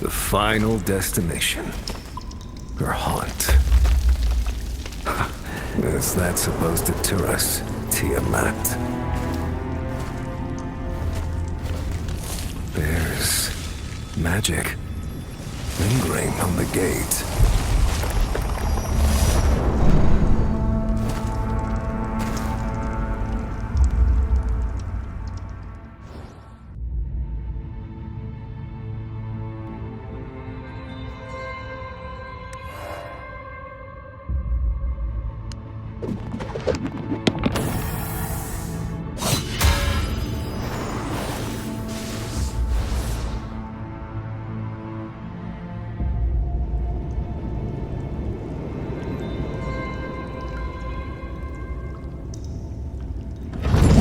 The final destination. Her haunt. Is that supposed to deter us, Tiamat? There's magic lingering on the gate.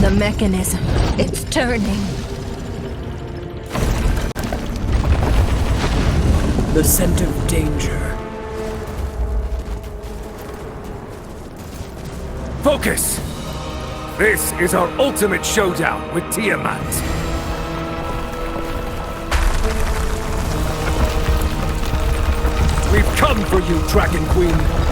The mechanism, it's turning. The scent of danger. Focus! This is our ultimate showdown with Tiamat. We've come for you, Dragon Queen.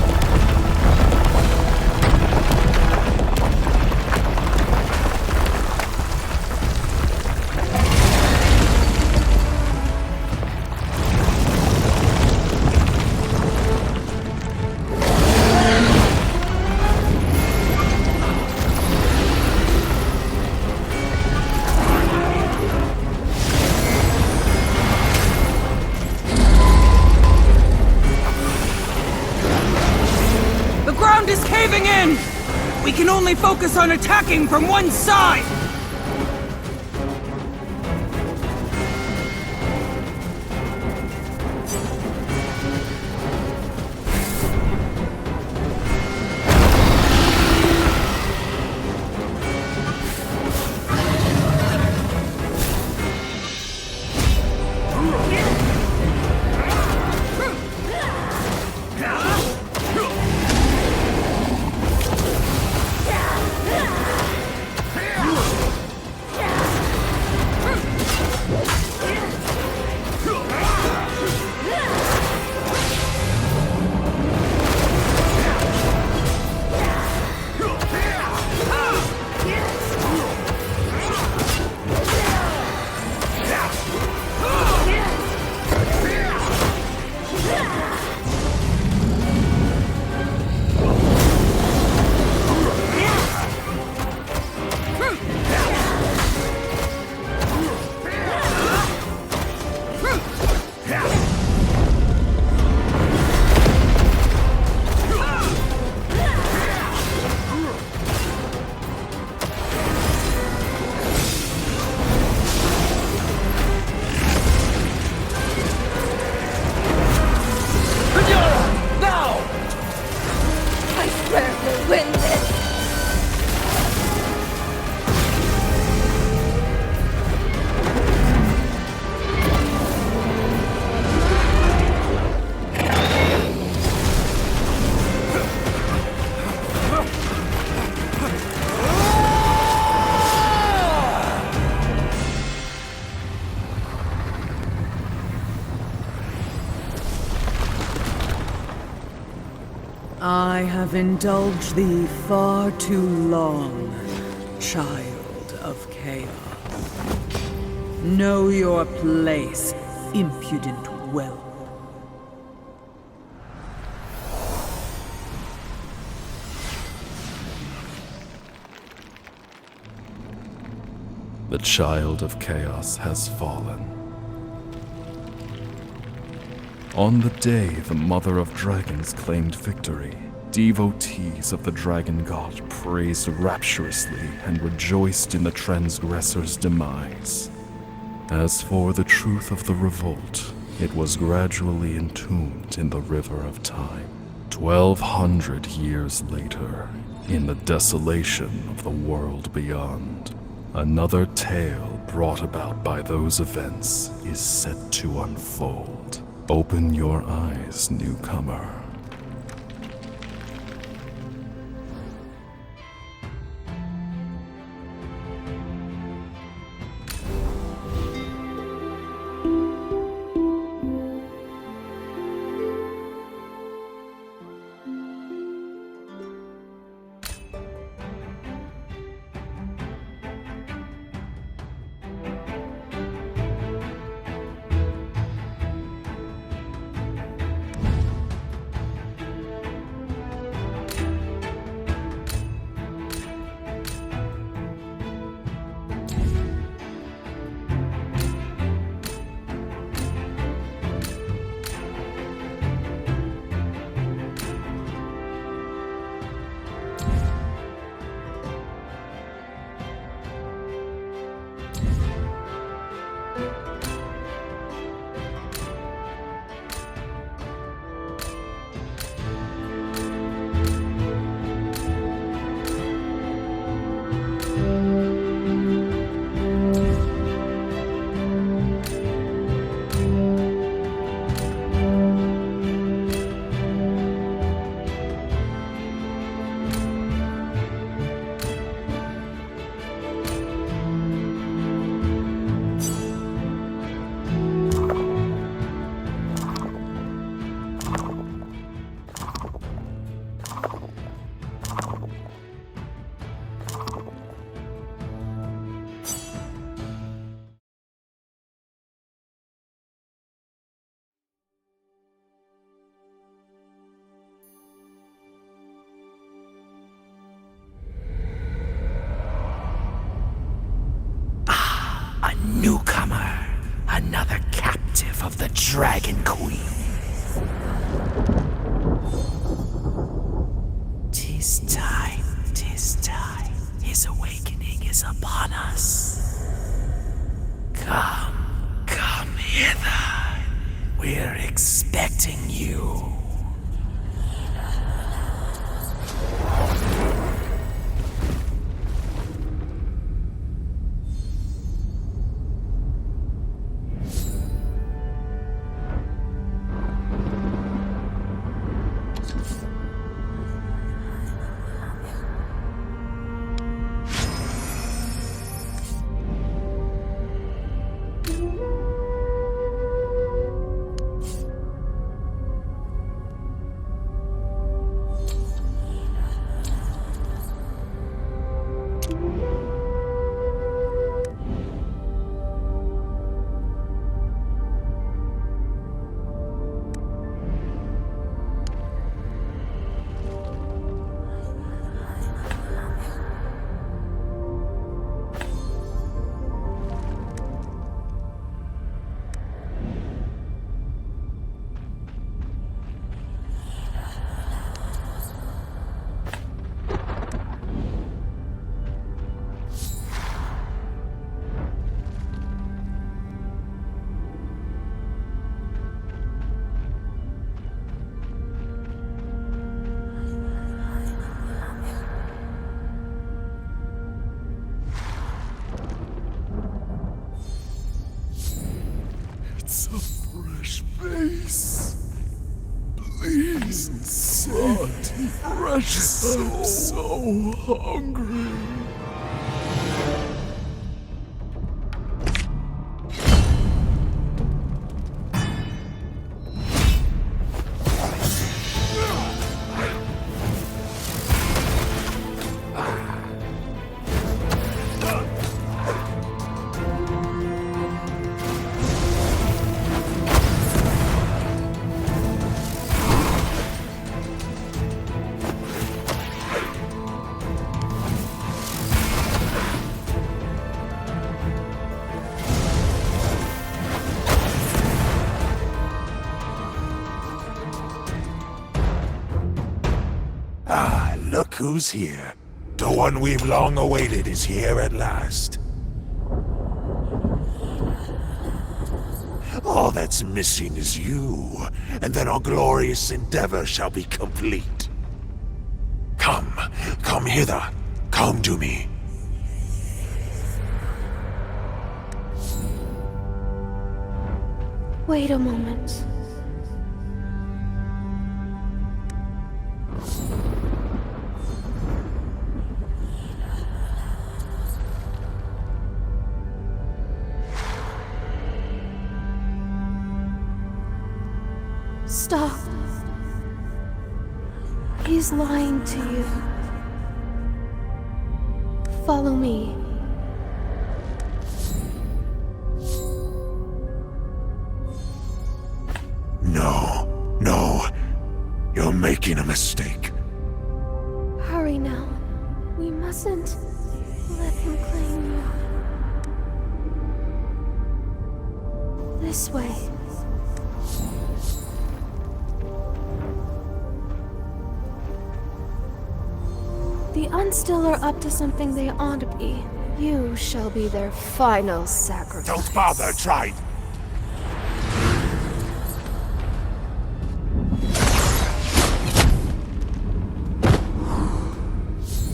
We can only focus on attacking from one side! I have indulged thee far too long, child of chaos. Know your place, impudent whelp. The child of chaos has fallen. On the day the Mother of Dragons claimed victory, devotees of the Dragon God praised rapturously and rejoiced in the transgressor's demise. As for the truth of the revolt, it was gradually entombed in the river of time. 1,200 years later, in the desolation of the world beyond, another tale brought about by those events is set to unfold. Open your eyes, newcomer. Dragon Queen. Tis time, tis time. His awakening is upon us. Come hither. We're expecting you. It's a fresh face. Please, son. Fresh soul. I'm so hungry. Look who's here. The one we've long awaited is here at last. All that's missing is you, and then our glorious endeavor shall be complete. Come hither. Come to me. Wait a moment. Stop. He's lying to you. Follow me. No. You're making a mistake. Hurry now. We mustn't let him claim you. This way. The Unstill are up to something they ought to be. You shall be their final sacrifice. Don't bother, try.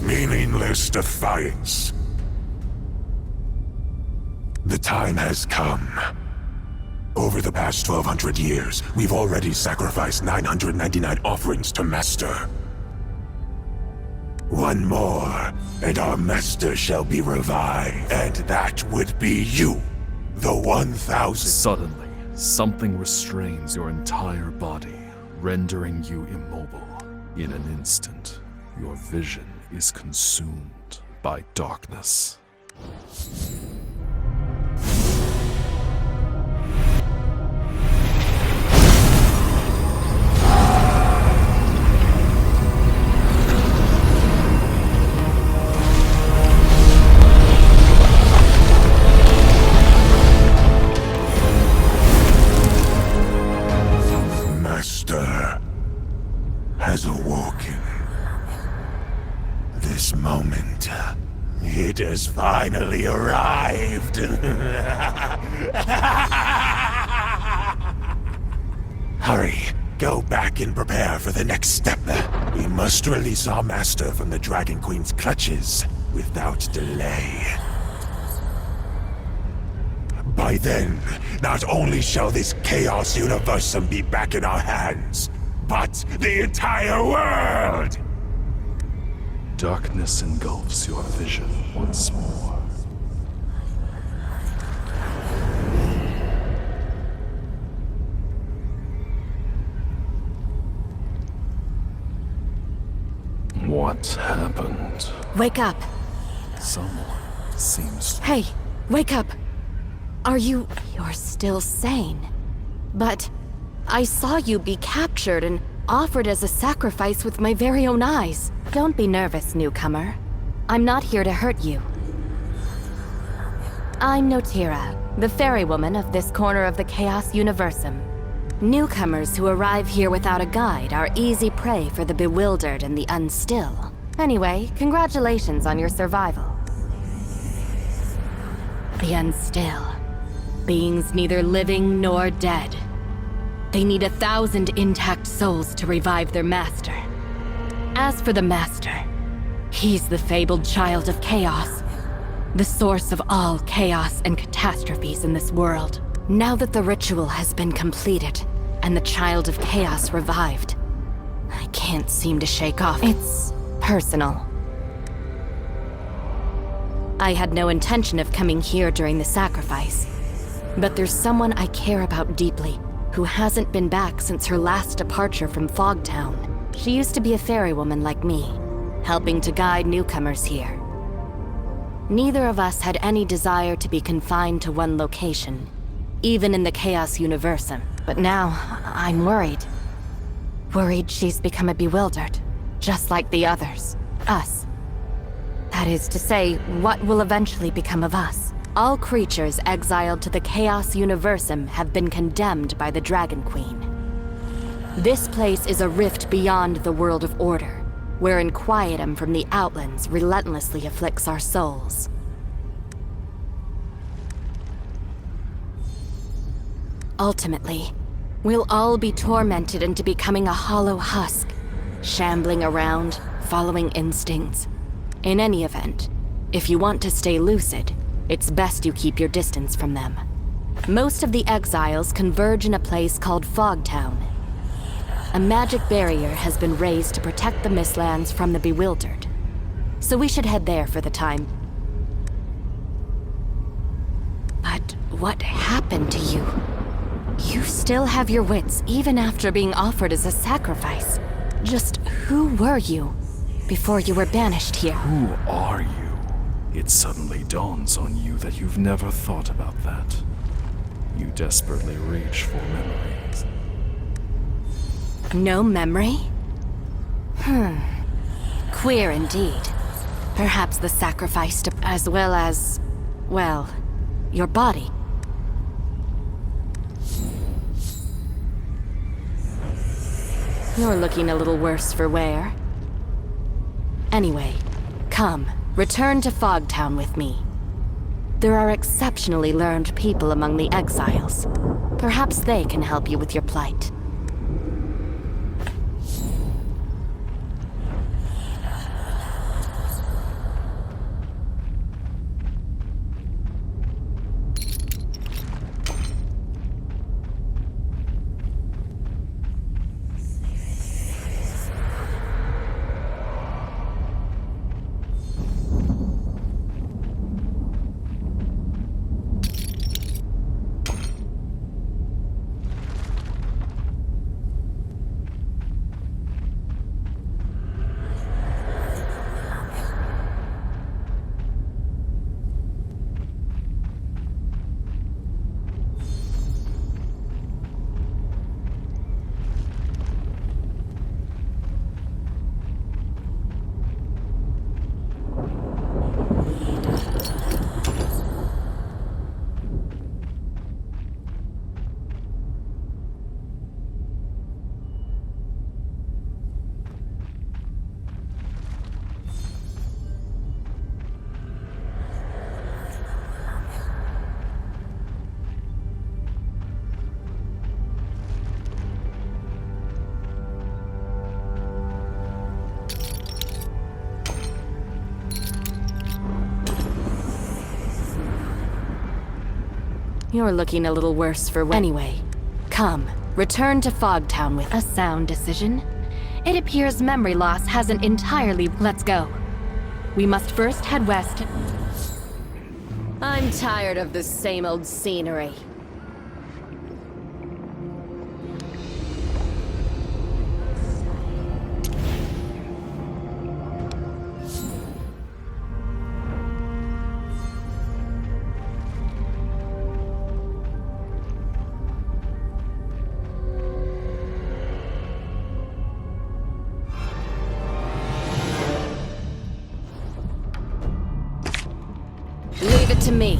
Meaningless defiance. The time has come. Over the past 1200 years, we've already sacrificed 999 offerings to Master. One more, and our Master shall be revived, and that would be you, the 1000. Suddenly, something restrains your entire body, rendering you immobile. In an instant, your vision is consumed by darkness. has awoken. This moment, it has finally arrived. Hurry, go back and prepare for the next step. We must release our master from the Dragon Queen's clutches without delay. By then, not only shall this Chaos Universum be back in our hands, but the entire world! Darkness engulfs your vision once more. What happened? Wake up. Someone seems... Hey, wake up. You're still sane. But I saw you be captured and offered as a sacrifice with my very own eyes. Don't be nervous, newcomer. I'm not here to hurt you. I'm Notira, the fairy woman of this corner of the Chaos Universum. Newcomers who arrive here without a guide are easy prey for the bewildered and the unstill. Anyway, congratulations on your survival. The unstill. Beings neither living nor dead. They need 1,000 intact souls to revive their master. As for the master, he's the fabled child of chaos, the source of all chaos and catastrophes in this world. Now that the ritual has been completed and the child of chaos revived, I can't seem to shake off. It's personal. I had no intention of coming here during the sacrifice, but there's someone I care about deeply who hasn't been back since her last departure from Fogtown. She used to be a fairy woman like me, helping to guide newcomers here. Neither of us had any desire to be confined to one location, even in the Chaos Universum. But now, I'm worried. Worried she's become a bewildered, just like the others. Us. That is to say, what will eventually become of us? All creatures exiled to the Chaos Universum have been condemned by the Dragon Queen. This place is a rift beyond the world of order, where Inquietum from the Outlands relentlessly afflicts our souls. Ultimately, we'll all be tormented into becoming a hollow husk, shambling around, following instincts. In any event, if you want to stay lucid, it's best you keep your distance from them. Most of the exiles converge in a place called Fogtown. A magic barrier has been raised to protect the Mistlands from the bewildered. So we should head there for the time. But what happened to you? You still have your wits even after being offered as a sacrifice. Just who were you before you were banished here? Who are you? It suddenly dawns on you that you've never thought about that. You desperately reach for memories. No memory? Queer indeed. Perhaps the sacrifice to, as well as, well, your body. You're looking a little worse for wear. Anyway, come, return to Fogtown with me. There are exceptionally learned people among the exiles. Perhaps they can help you with your plight. You're looking a little worse for wear. Anyway, come, return to Fogtown with a sound decision. It appears memory loss hasn't entirely... Let's go. We must first head west. I'm tired of this same old scenery. Leave it to me.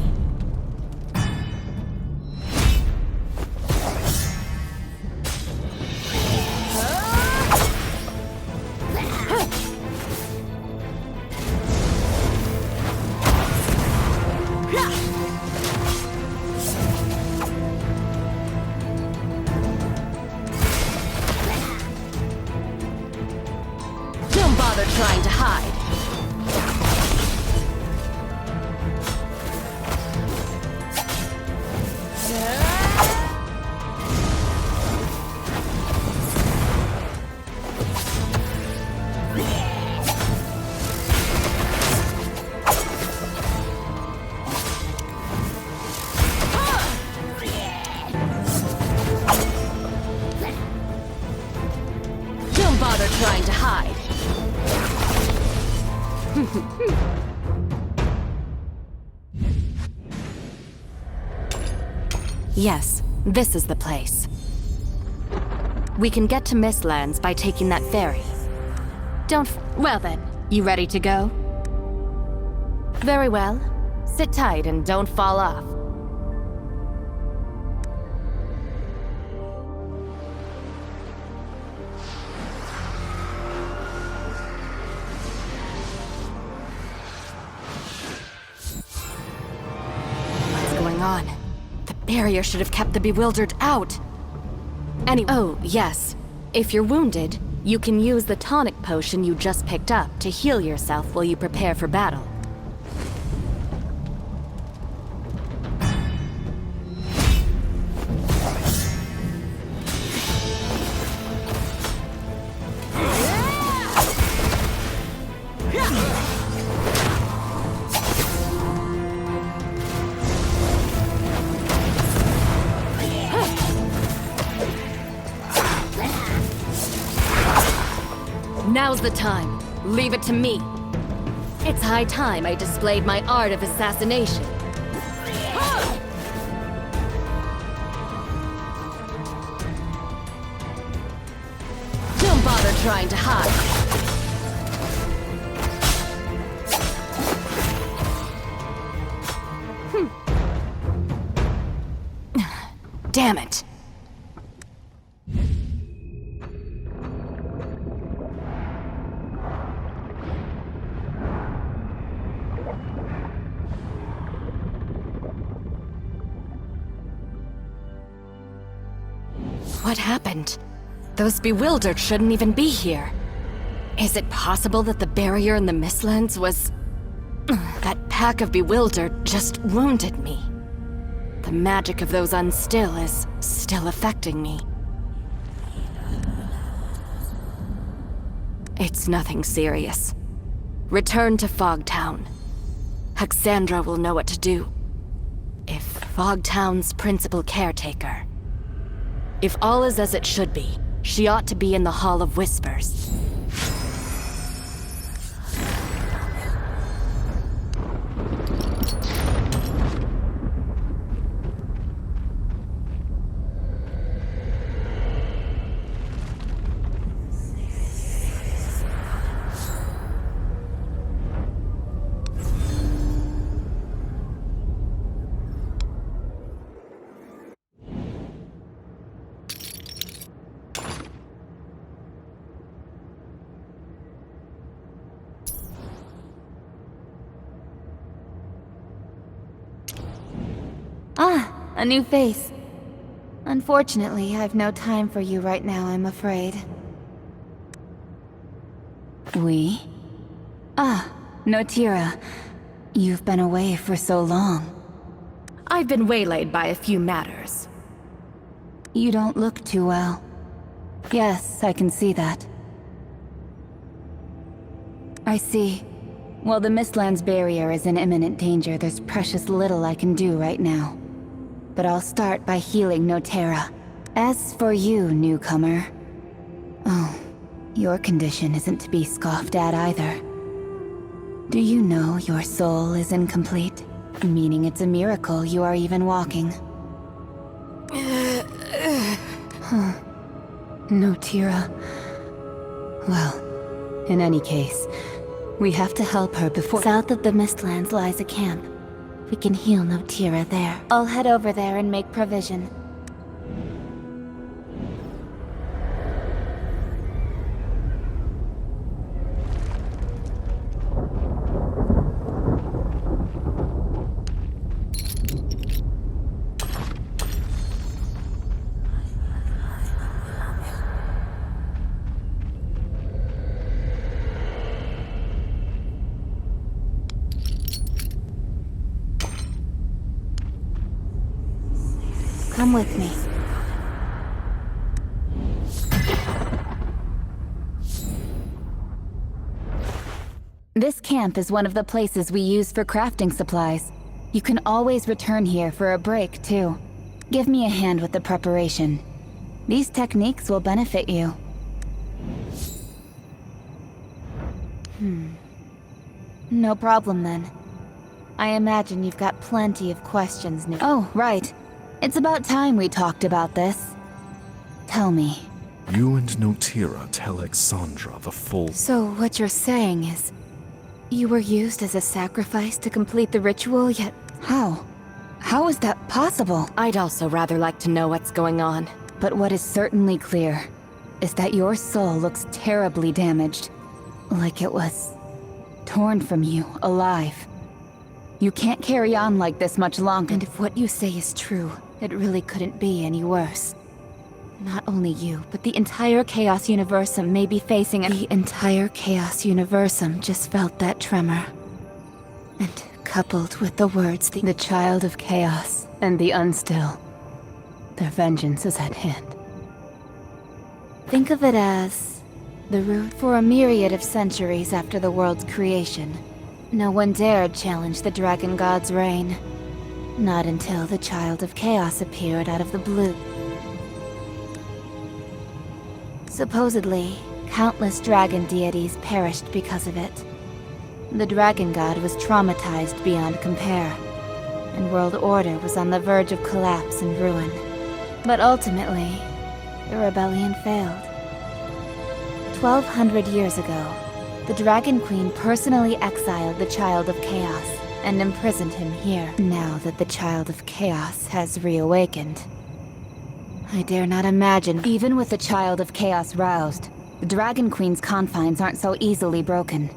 Don't bother trying to hide. Don't bother trying to hide. Yes, this is the place. We can get to Mistlands by taking that ferry. Well then, you ready to go? Very well. Sit tight and don't fall off. What's going on? The barrier should have kept the bewildered out. Anyway, oh, yes. If you're wounded, you can use the tonic potion you just picked up to heal yourself while you prepare for battle. Now's the time. Leave it to me. It's high time I displayed my art of assassination. Don't bother trying to hide. Damn it. What happened? Those bewildered shouldn't even be here. Is it possible that the barrier in the Mistlands was... That pack of bewildered just wounded me. The magic of those unstill is still affecting me. It's nothing serious. Return to Fogtown. Haxandra will know what to do. If Fogtown's principal caretaker. If all is as it should be, she ought to be in the Hall of Whispers. Ah, a new face. Unfortunately, I've no time for you right now, I'm afraid. We? Ah, Notira. You've been away for so long. I've been waylaid by a few matters. You don't look too well. Yes, I can see that. I see. While the Mistlands barrier is in imminent danger, there's precious little I can do right now. But I'll start by healing Notera. As for you, newcomer... Oh, your condition isn't to be scoffed at either. Do you know your soul is incomplete? Meaning it's a miracle you are even walking. Huh. Notera. Well, in any case, we have to help her before— South of the Mistlands lies a camp. We can heal Notera there. I'll head over there and make provision. Come with me. This camp is one of the places we use for crafting supplies. You can always return here for a break, too. Give me a hand with the preparation. These techniques will benefit you. No problem, then. I imagine you've got plenty of questions now. Oh, right. It's about time we talked about this. Tell me. You and Notera tell Exandra the full... So what you're saying is, you were used as a sacrifice to complete the ritual, yet... How? How is that possible? I'd also rather like to know what's going on. But what is certainly clear is that your soul looks terribly damaged. Like it was torn from you, alive. You can't carry on like this much longer. And if what you say is true, it really couldn't be any worse. Not only you, but the entire Chaos Universum may be facing a— The entire Chaos Universum just felt that tremor. And coupled with the words the Child of Chaos and the Unstill. Their vengeance is at hand. Think of it as the root for a myriad of centuries after the world's creation. No one dared challenge the Dragon God's reign. Not until the Child of Chaos appeared out of the blue. Supposedly, countless dragon deities perished because of it. The Dragon God was traumatized beyond compare, and world order was on the verge of collapse and ruin. But ultimately, the rebellion failed. 1,200 years ago, the Dragon Queen personally exiled the Child of Chaos and imprisoned him here. Now that the Child of Chaos has reawakened, I dare not imagine— Even with the Child of Chaos roused, the Dragon Queen's confines aren't so easily broken.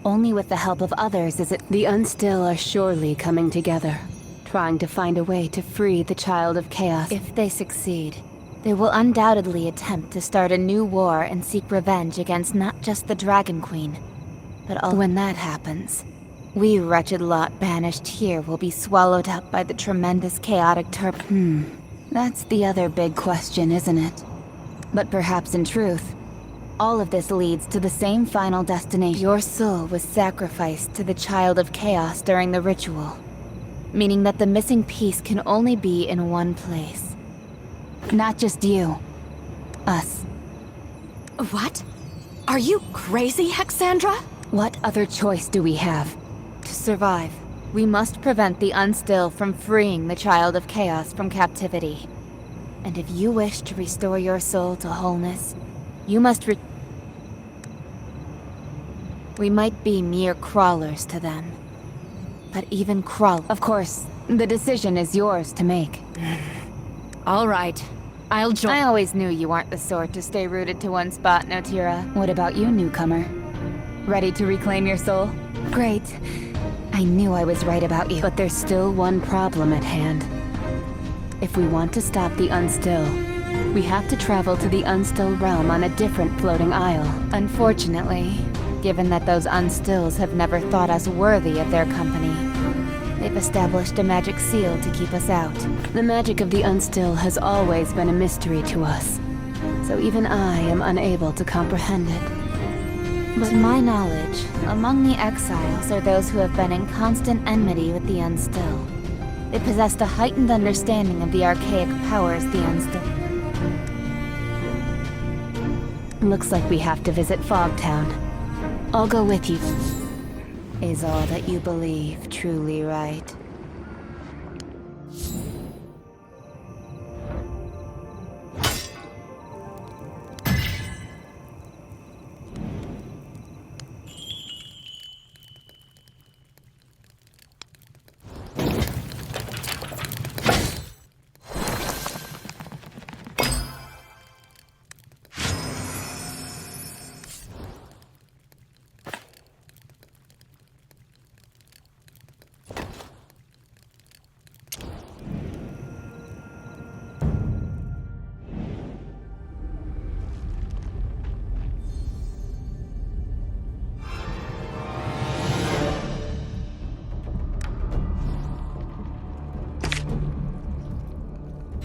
Only with the help of others is it— The Unstill are surely coming together, trying to find a way to free the Child of Chaos. If they succeed, they will undoubtedly attempt to start a new war and seek revenge against not just the Dragon Queen, but all— When that happens, we wretched lot banished here will be swallowed up by the tremendous chaotic That's the other big question, isn't it? But perhaps in truth, all of this leads to the same final destination. Your soul was sacrificed to the Child of Chaos during the ritual, meaning that the missing piece can only be in one place. Not just you. Us. What? Are you crazy, Hexandra? What other choice do we have? To survive, we must prevent the Unstill from freeing the Child of Chaos from captivity. And if you wish to restore your soul to wholeness, you must We might be mere crawlers to them. But even Of course, the decision is yours to make. All right. I'll join— I always knew you aren't the sort to stay rooted to one spot, Notera. What about you, newcomer? Ready to reclaim your soul? Great. I knew I was right about you. But there's still one problem at hand. If we want to stop the Unstill, we have to travel to the Unstill realm on a different floating isle. Unfortunately, given that those Unstills have never thought us worthy of their company, They've established a magic seal to keep us out. The magic of the Unstill has always been a mystery to us, so even I am unable to comprehend it. But to my knowledge, among the exiles are those who have been in constant enmity with the Unstill. They possessed a heightened understanding of the archaic powers the Unstill. Looks like we have to visit Fogtown. I'll go with you. Is all that you believe truly right?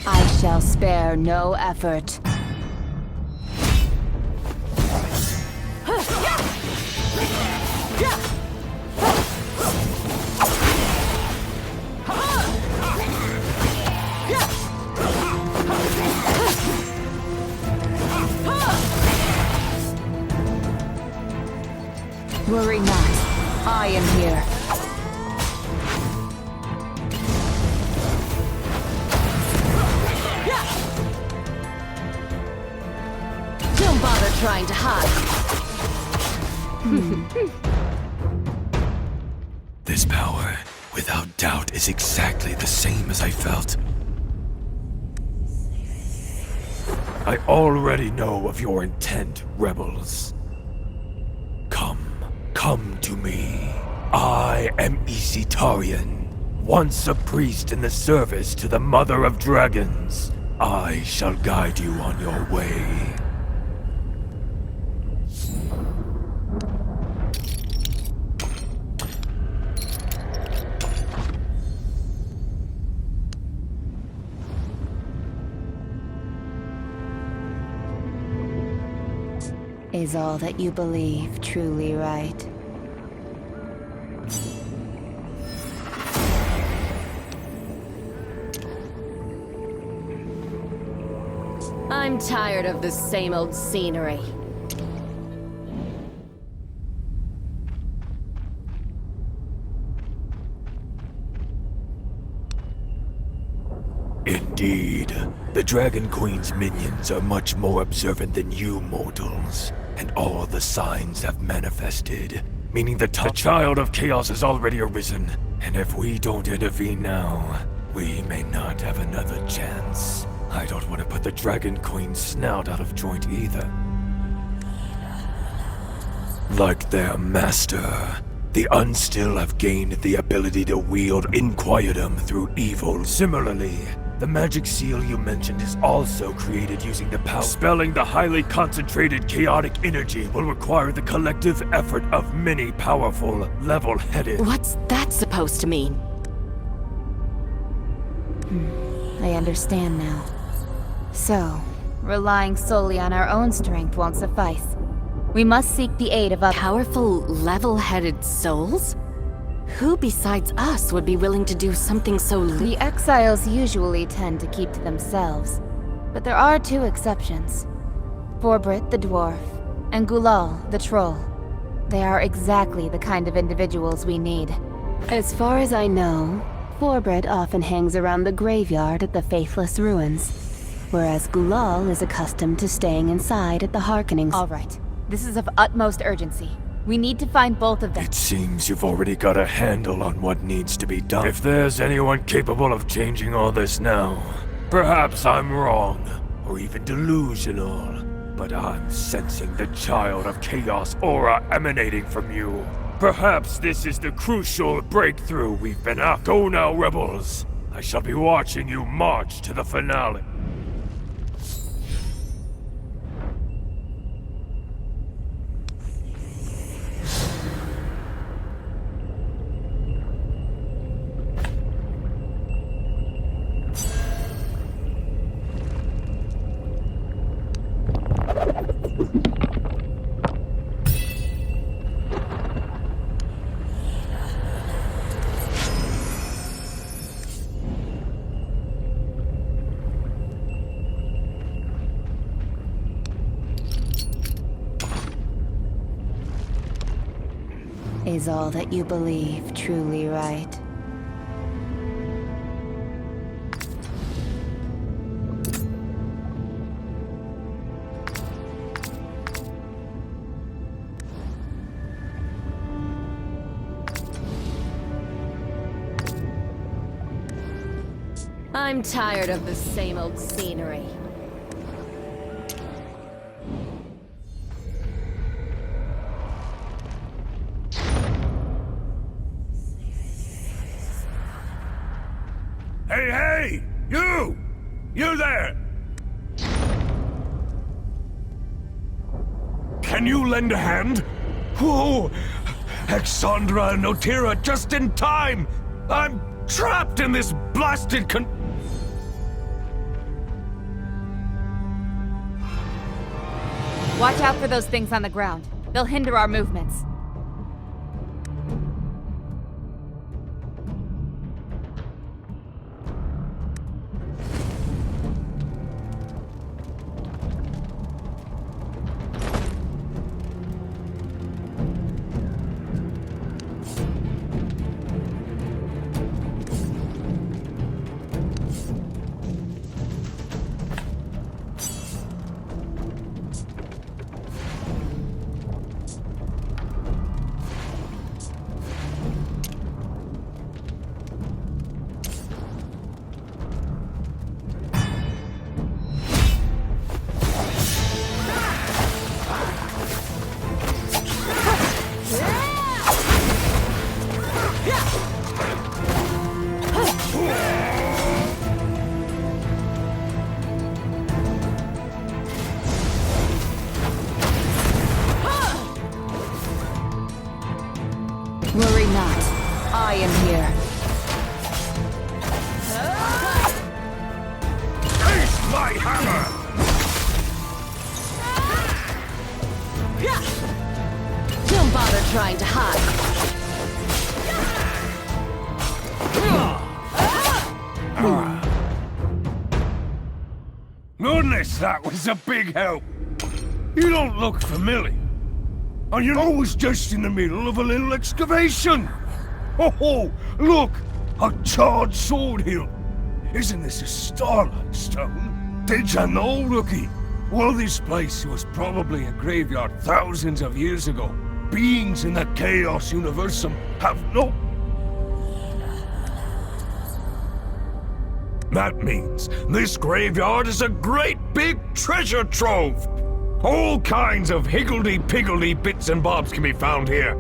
I shall spare no effort. Worry not. I am here. Don't bother trying to hide. This power, without doubt, is exactly the same as I felt. I already know of your intent, rebels. Come to me. I am Isitarian, once a priest in the service to the Mother of Dragons. I shall guide you on your way. Is all that you believe truly right? I'm tired of the same old scenery. Indeed. The Dragon Queen's minions are much more observant than you mortals, and all the signs have manifested, meaning the child of chaos has already arisen, and if we don't intervene now, we may not have another chance. I don't want to put the Dragon Queen's snout out of joint either. Like their master, the Unstill have gained the ability to wield Inquietum through evil. Similarly, the magic seal you mentioned is also created using the power. Spelling the highly concentrated chaotic energy will require the collective effort of many powerful, level-headed... What's that supposed to mean? I understand now. So, relying solely on our own strength won't suffice. We must seek the aid of others. Powerful, level-headed souls? Who besides us would be willing to do something so The exiles usually tend to keep to themselves, but there are two exceptions. Forbrit the dwarf, and Gulal the troll. They are exactly the kind of individuals we need. As far as I know, Forbrit often hangs around the graveyard at the Faithless Ruins, whereas Gulal is accustomed to staying inside at the Harkenings. All right. This is of utmost urgency. We need to find both of them. It seems you've already got a handle on what needs to be done. If there's anyone capable of changing all this now, perhaps I'm wrong, or even delusional, but I'm sensing the child of chaos aura emanating from you. Perhaps this is the crucial breakthrough we've been after. Go now, rebels. I shall be watching you march to the finale. Is all that you believe truly right? I'm tired of the same old scenery. Hey, hey! You! You there! Can you lend a hand? Whoa! Exandra and Notira just in time! I'm trapped in this blasted Watch out for those things on the ground. They'll hinder our movements. Worry not. I am here. Face my hammer! Don't bother trying to hide. Goodness, that was a big help. You don't look familiar. And you're always just in the middle of a little excavation. Oh, look! A charred sword hilt. Isn't this a starlight stone? Did you know, rookie? Well, this place was probably a graveyard thousands of years ago. Beings in the Chaos Universum have no... That means this graveyard is a great big treasure trove. All kinds of higgledy-piggledy bits and bobs can be found here.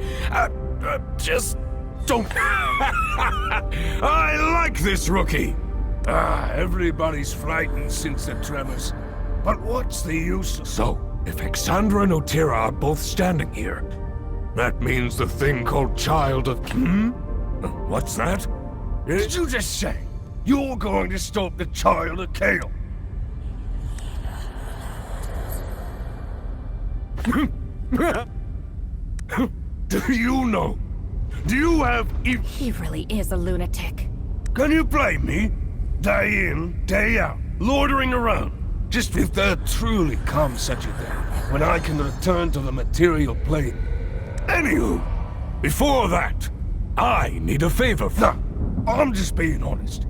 Just don't... I like this rookie. Everybody's frightened since the tremors. But what's the use? So, if Exandra and Otira are both standing here, that means the thing called Child of... What's that? Did you just say you're going to stop the Child of Chaos? Do you know? Do you have... He really is a lunatic. Can you blame me? Day in, day out, loitering around. Just if there truly comes such a day, when I can return to the material plane. Anywho, before that, I need a favor from... Nah, I'm just being honest.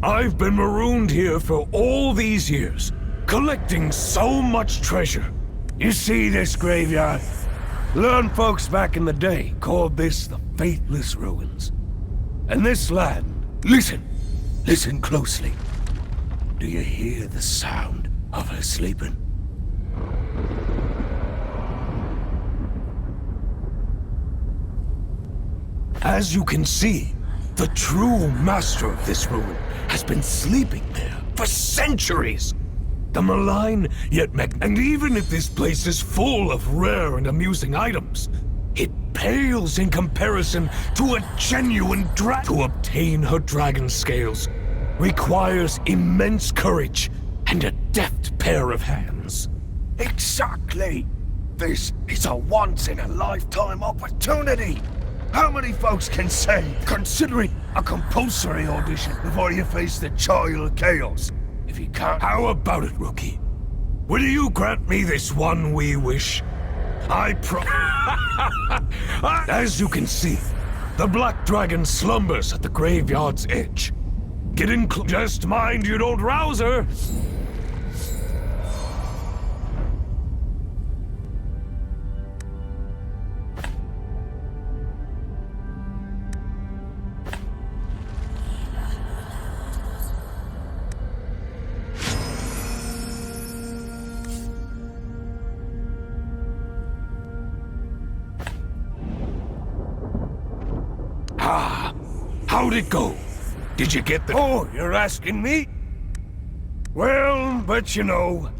I've been marooned here for all these years, collecting so much treasure. You see this graveyard? Learned folks back in the day called this the Faithless Ruins. And this land, listen closely. Do you hear the sound of her sleeping? As you can see, the true master of this ruin has been sleeping there for centuries. The malign, yet and even if this place is full of rare and amusing items, it pales in comparison to a genuine To obtain her dragon scales requires immense courage and a deft pair of hands. Exactly! This is a once-in-a-lifetime opportunity! How many folks can say, consider it a compulsory audition before you face the Child of Chaos? If you can't, how about it, rookie? Will you grant me this one wee wish? As you can see, the Black Dragon slumbers at the graveyard's edge. Get in just mind you don't rouse her! How'd it go? Did you get the— Oh, you're asking me? Well, but you know,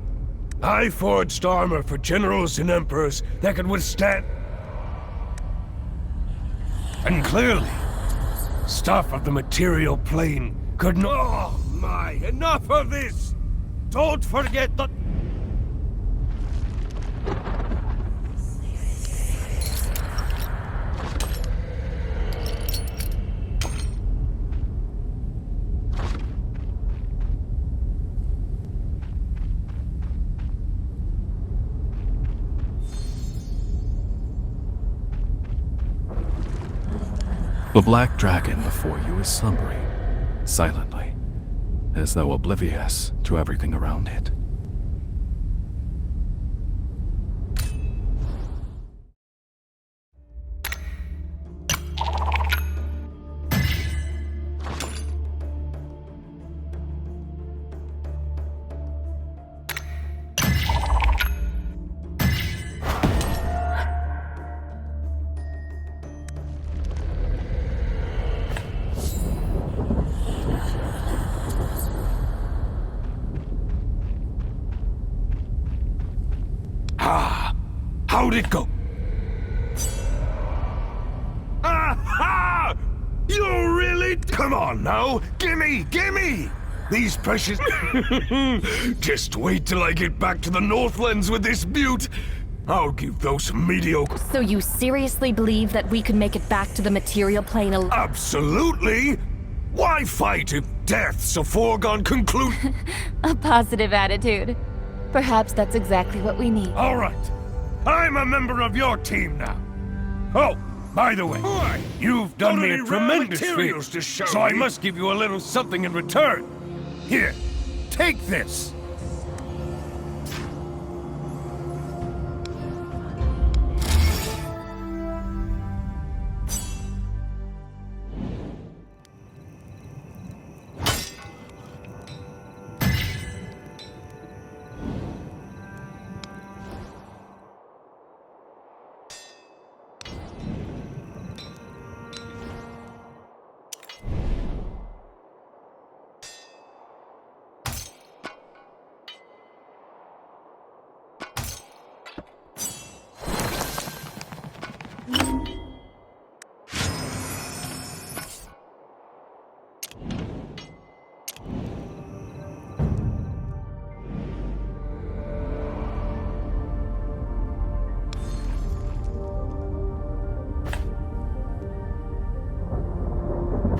I forged armor for generals and emperors that could withstand— And clearly, stuff of the material plane could not— Oh my, enough of this! Don't forget the— The black dragon before you is slumbering, silently, as though oblivious to everything around it. How'd it go? Aha! You really— Come on now! Gimme! These precious— Just wait till I get back to the Northlands with this butte! I'll give those mediocre— So you seriously believe that we could make it back to the material plane Absolutely! Why fight if death's a foregone conclusion? A positive attitude. Perhaps that's exactly what we need. All right. I'm a member of your team now. Oh, by the way, you've done me a tremendous favor, so I must give you a little something in return. Here, take this.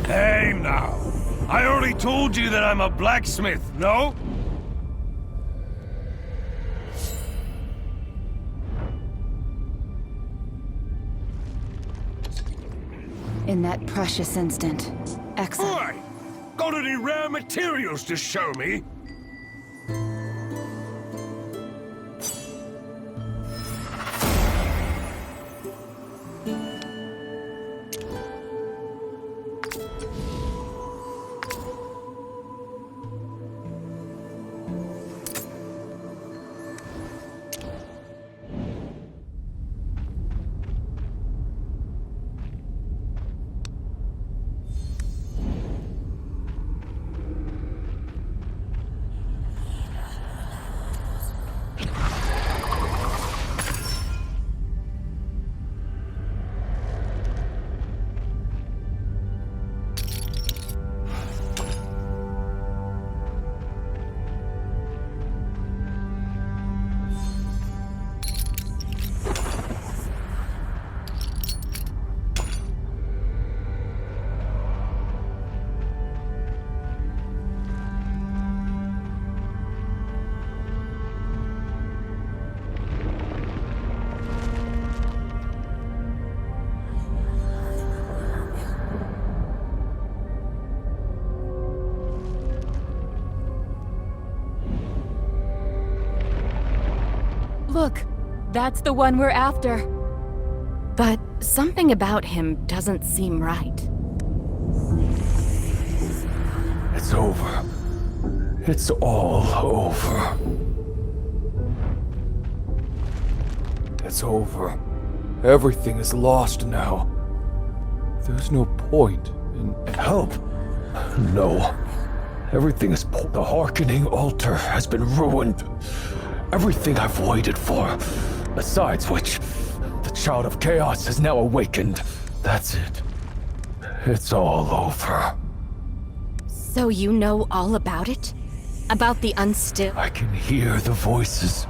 Hey now, I already told you that I'm a blacksmith, no? In that precious instant, excellent. Boy, got any rare materials to show me? Look, that's the one we're after. But something about him doesn't seem right. It's over. It's all over. It's over. Everything is lost now. There's no point in help. No. Everything is the Hearkening Altar has been ruined. Everything I've waited for. Besides which, the Child of Chaos has now awakened. That's it. It's all over. So you know all about it? About the unstill? I can hear the voices.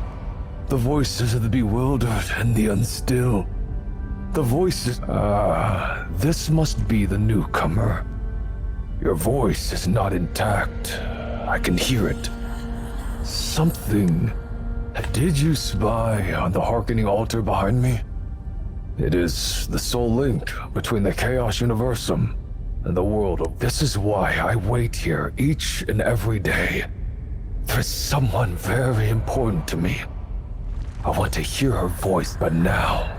The voices of the bewildered and the unstill. The voices... this must be the newcomer. Your voice is not intact. I can hear it. Something... Did you spy on the Hearkening Altar behind me? It is the sole link between the Chaos Universum and the world of... This is why I wait here each and every day. There's someone very important to me. I want to hear her voice, but now,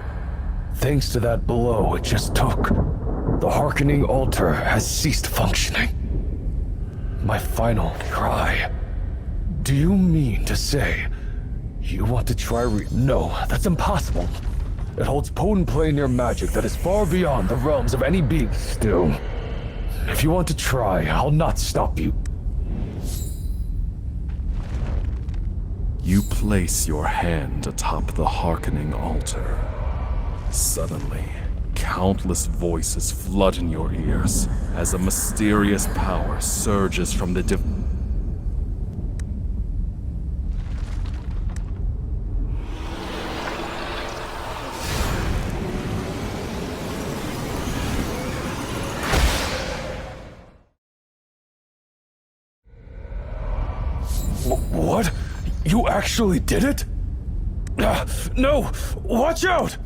thanks to that blow it just took, the Hearkening Altar has ceased functioning. My final cry. Do you mean to say you want to try No, that's impossible. It holds potent planar magic that is far beyond the realms of any being. Still, if you want to try, I'll not stop you. You place your hand atop the Hearkening Altar. Suddenly, countless voices flood in your ears as a mysterious power surges from the What? You actually did it? No! Watch out!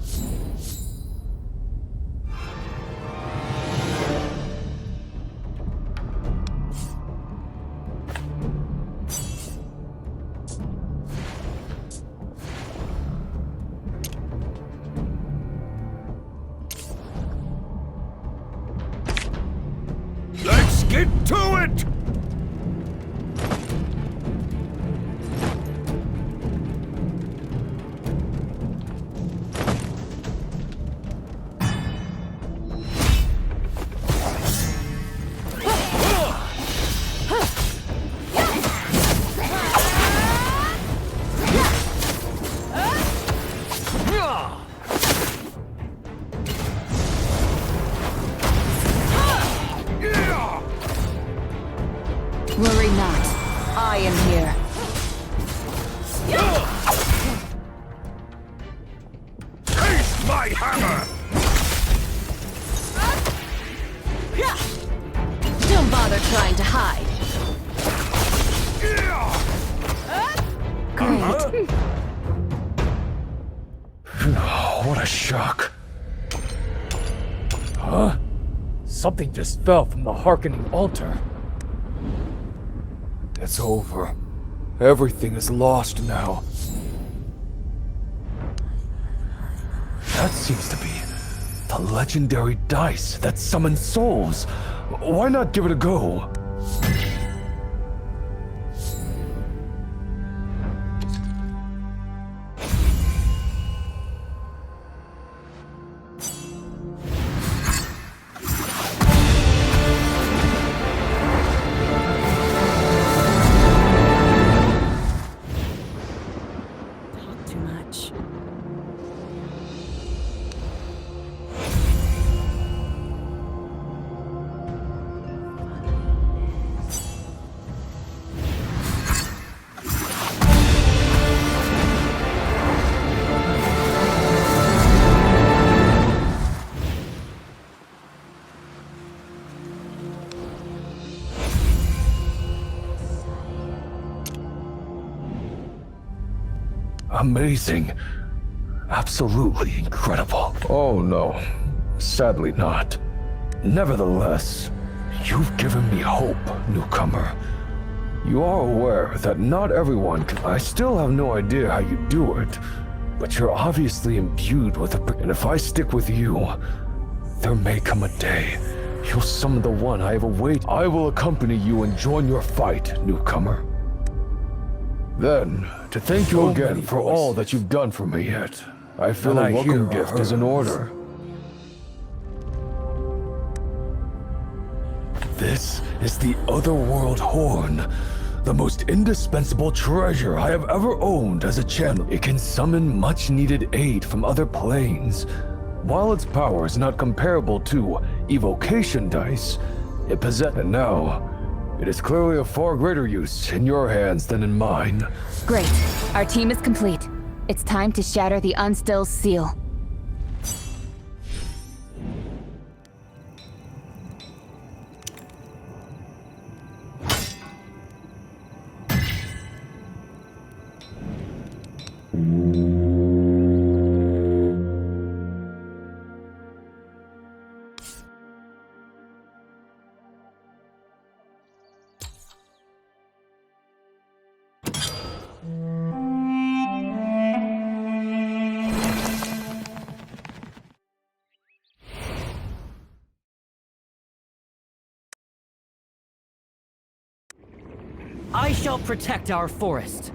Let's get to it! Worry not. I am here. Taste my hammer! Don't bother trying to hide. Great. What a shock. Huh? Something just fell from the Hearkening Altar. It's over. Everything is lost now. That seems to be the legendary dice that summons souls. Why not give it a go? Too much. Amazing. Absolutely incredible. Oh no, sadly not. Nevertheless, you've given me hope, newcomer. You are aware that not everyone can... I still have no idea how you do it, But you're obviously imbued with and if I stick with you, there may come a day you'll summon the one I have awaited. I will accompany you and join your fight, newcomer. Then, to thank you again for all that you've done for me yet, I feel a welcome gift is in order. This is the Otherworld Horn, the most indispensable treasure I have ever owned as a channel. It can summon much-needed aid from other planes. While its power is not comparable to evocation dice, it possesses. And now, it is clearly of far greater use in your hands than in mine. Great. Our team is complete. It's time to shatter the Unstill's seal. I shall protect our forest.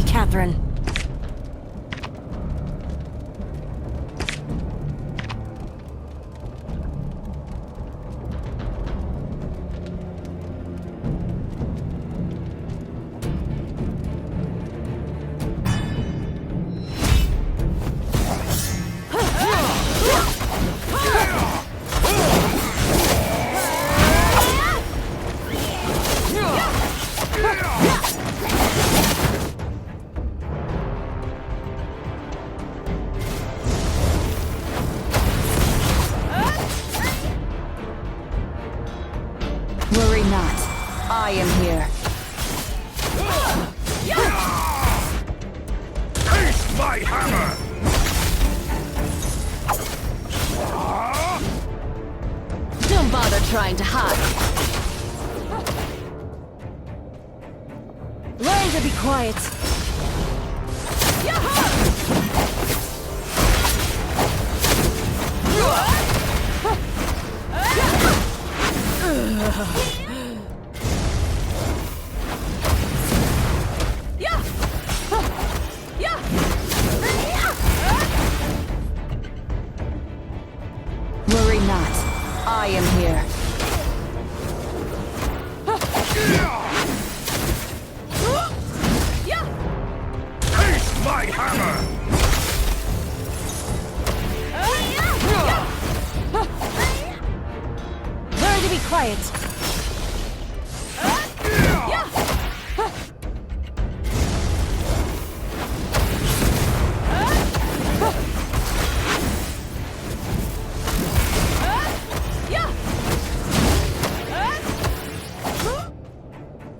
Lady Catherine. Worry not. I am here. Taste my hammer! Don't bother trying to hide. Learn to be quiet. Worry not. I am here. Taste my hammer! Learn to be quiet.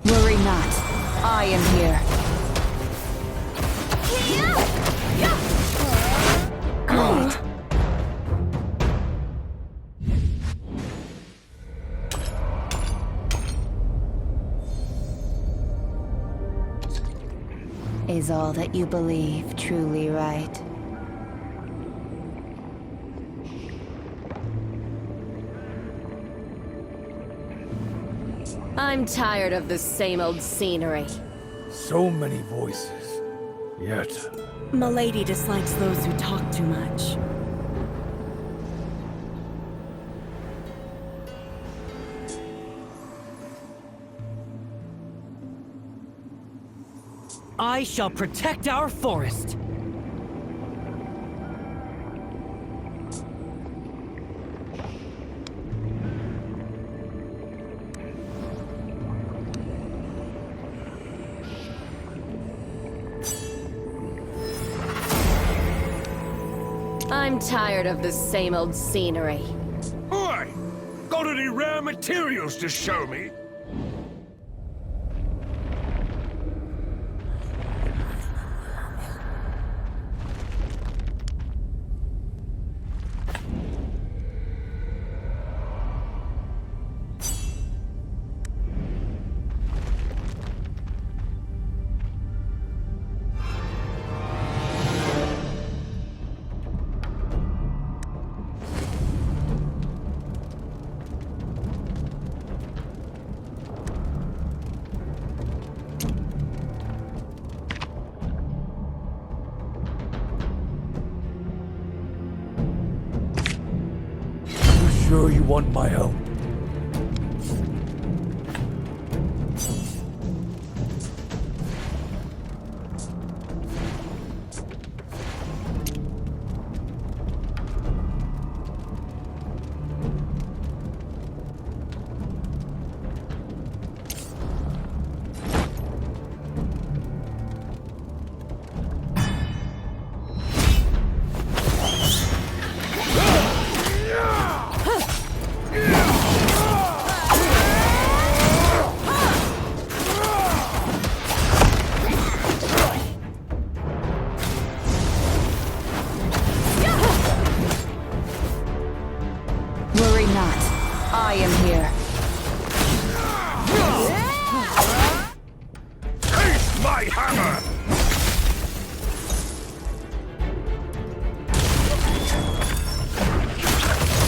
Worry not. I am here. Quiet. Is all that you believe truly right? I'm tired of the same old scenery. So many voices. Yet, Milady dislikes those who talk too much. I shall protect our forest. I'm tired of the same old scenery. Oi! Got any rare materials to show me? sure you want my help? Worry not. I am here. Taste my hammer!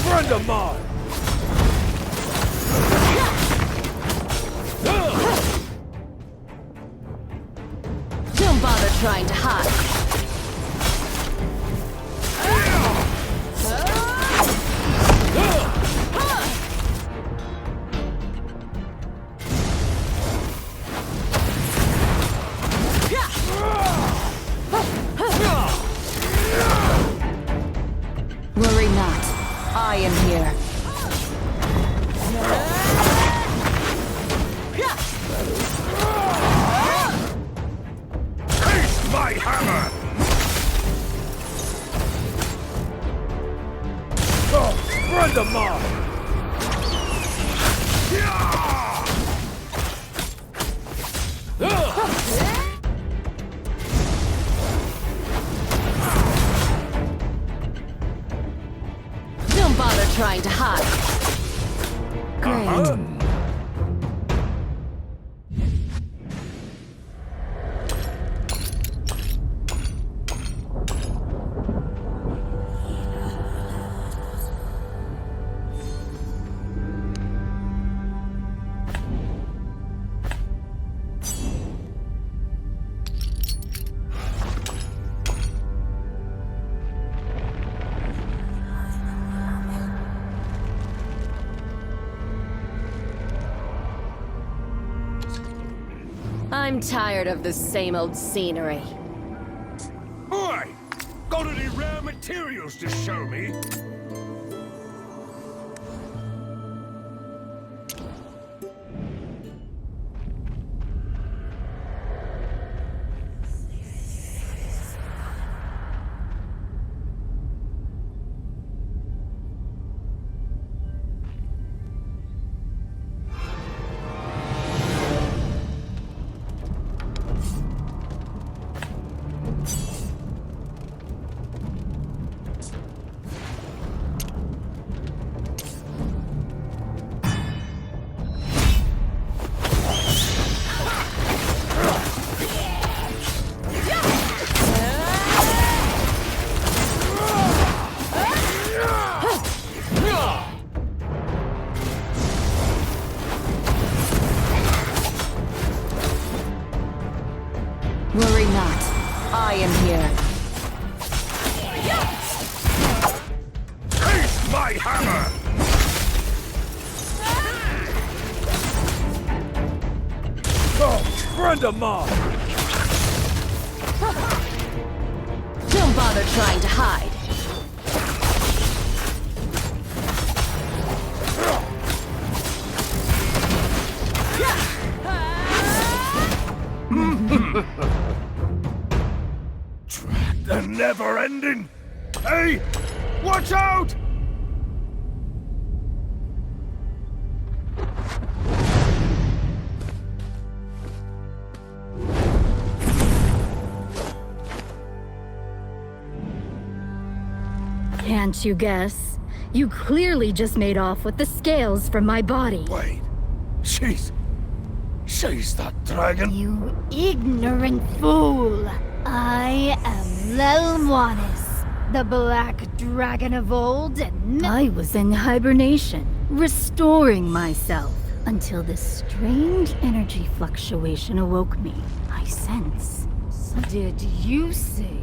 Friend of mine! Don't bother trying to hide. Worry not. I am here. Taste my hammer! Oh, friend of mine! Don't bother trying to hide. Great. I'm tired of the same old scenery. Boy! Got any rare materials to show me? Worry not. I am here. Taste my hammer! Oh, friend of mine! Don't bother trying to hide. The never ending! Hey! Watch out! Can't you guess? You clearly just made off with the scales from my body. Wait. She's that dragon? You ignorant fool! I am Lelwanis, the black dragon of old, and I was in hibernation, restoring myself, until this strange energy fluctuation awoke me. I sense. Did you say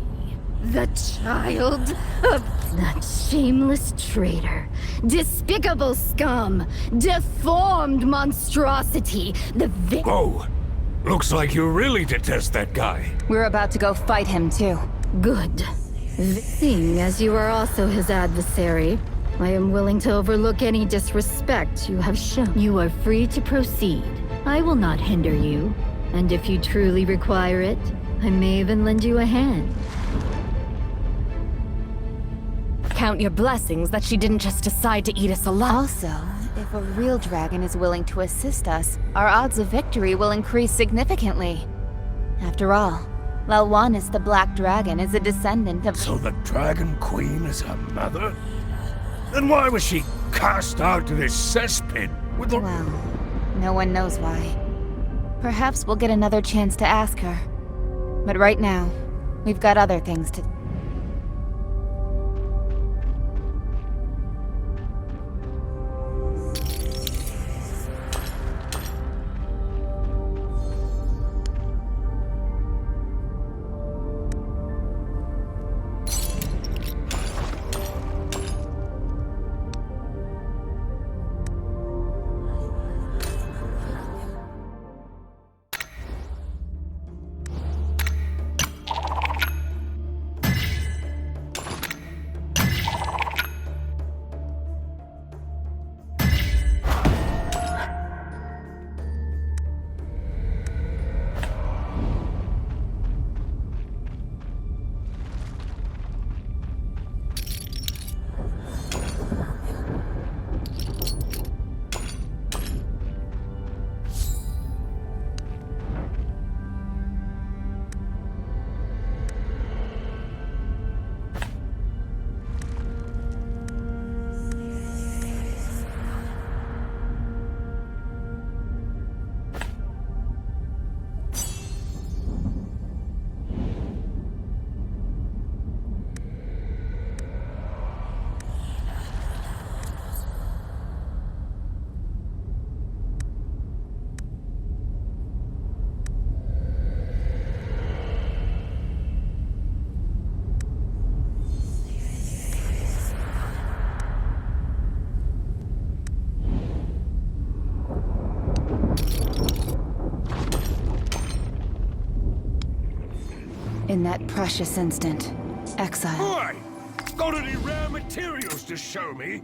the child of that shameless traitor, despicable scum, deformed monstrosity, Whoa! Looks like you really detest that guy. We're about to go fight him, too. Good. Seeing as you are also his adversary, I am willing to overlook any disrespect you have shown. You are free to proceed. I will not hinder you, and if you truly require it, I may even lend you a hand. Count your blessings that she didn't just decide to eat us alive. Also, if a real dragon is willing to assist us, our odds of victory will increase significantly. After all, Lelwanis the Black Dragon is a descendant of— So the Dragon Queen is her mother? Then why was she cast out to this cesspit with the— Well, no one knows why. Perhaps we'll get another chance to ask her. But right now, we've got other things to— In that precious instant, exile. Boy! Got any rare materials to show me?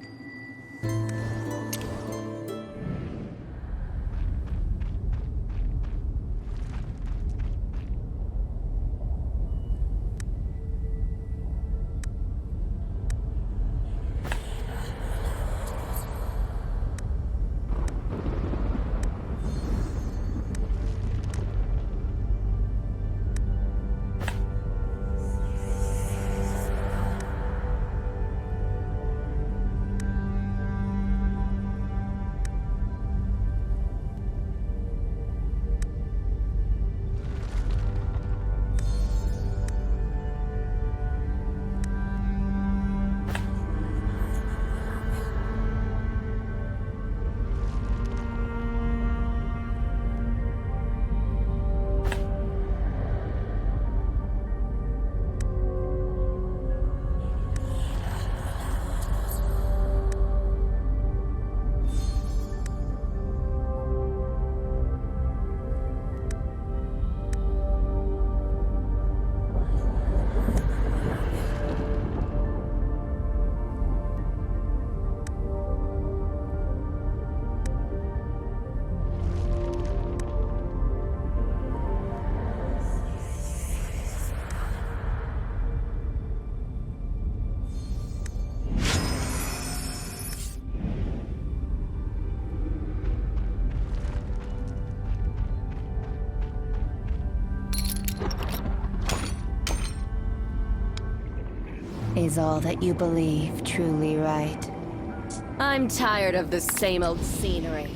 Is all that you believe truly right? I'm tired of the same old scenery.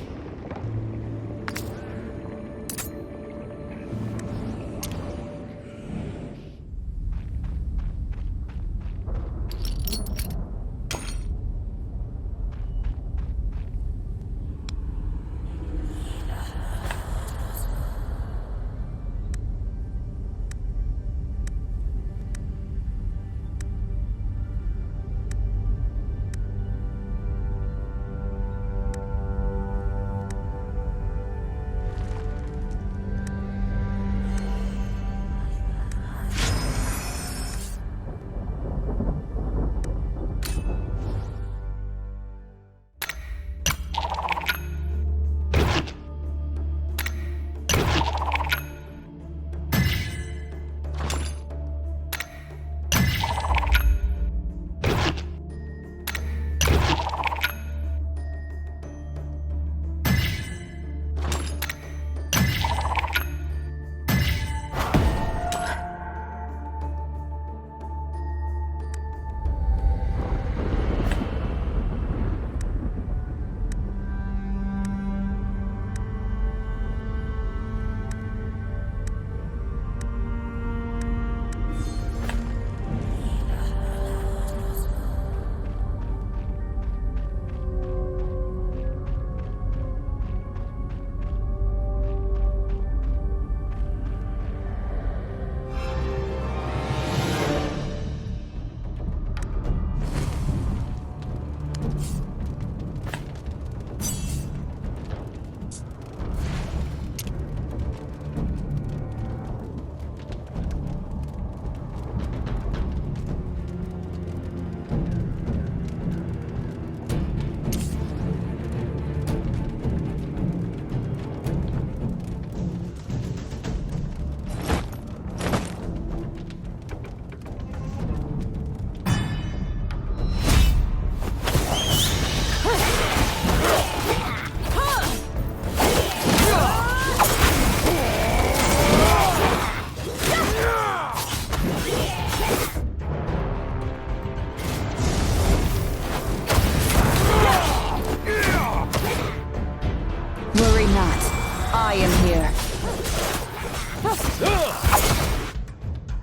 I am here.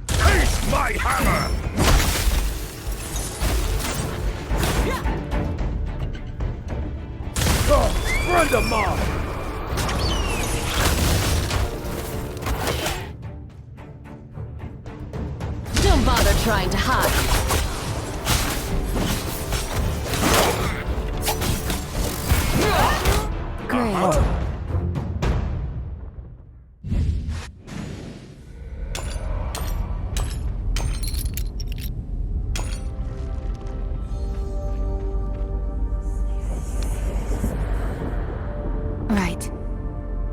Taste my hammer! Oh, friend of mine! Don't bother trying to hide. Great.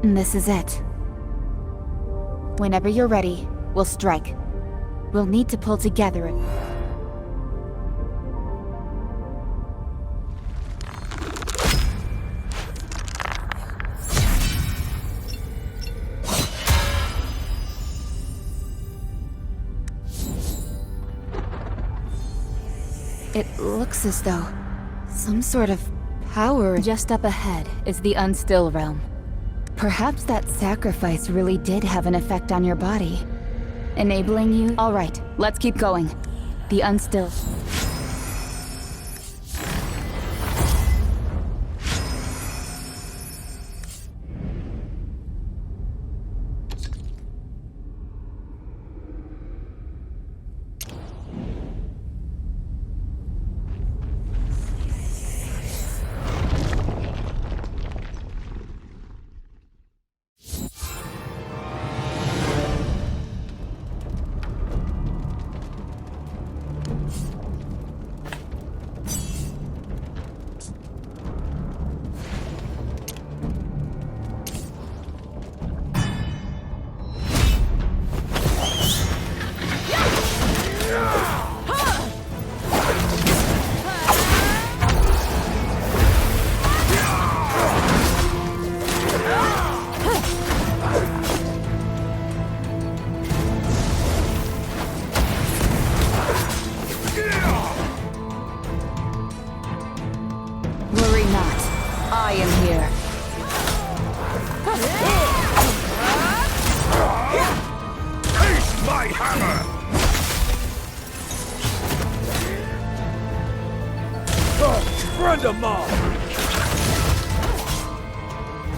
This is it. Whenever you're ready, we'll strike. We'll need to pull together. It looks as though some sort of power just up ahead is the Unstill Realm. Perhaps that sacrifice really did have an effect on your body, enabling you. All right, let's keep going. The Unstill.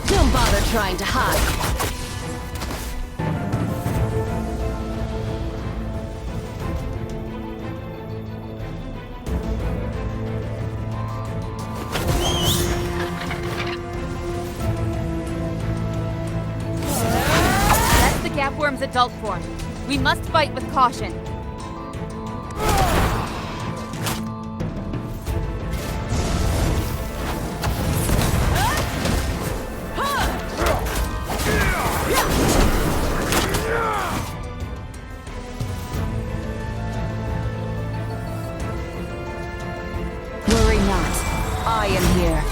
Don't bother trying to hide. That's the Gapworm's adult form. We must fight with caution. Worry not. I am here.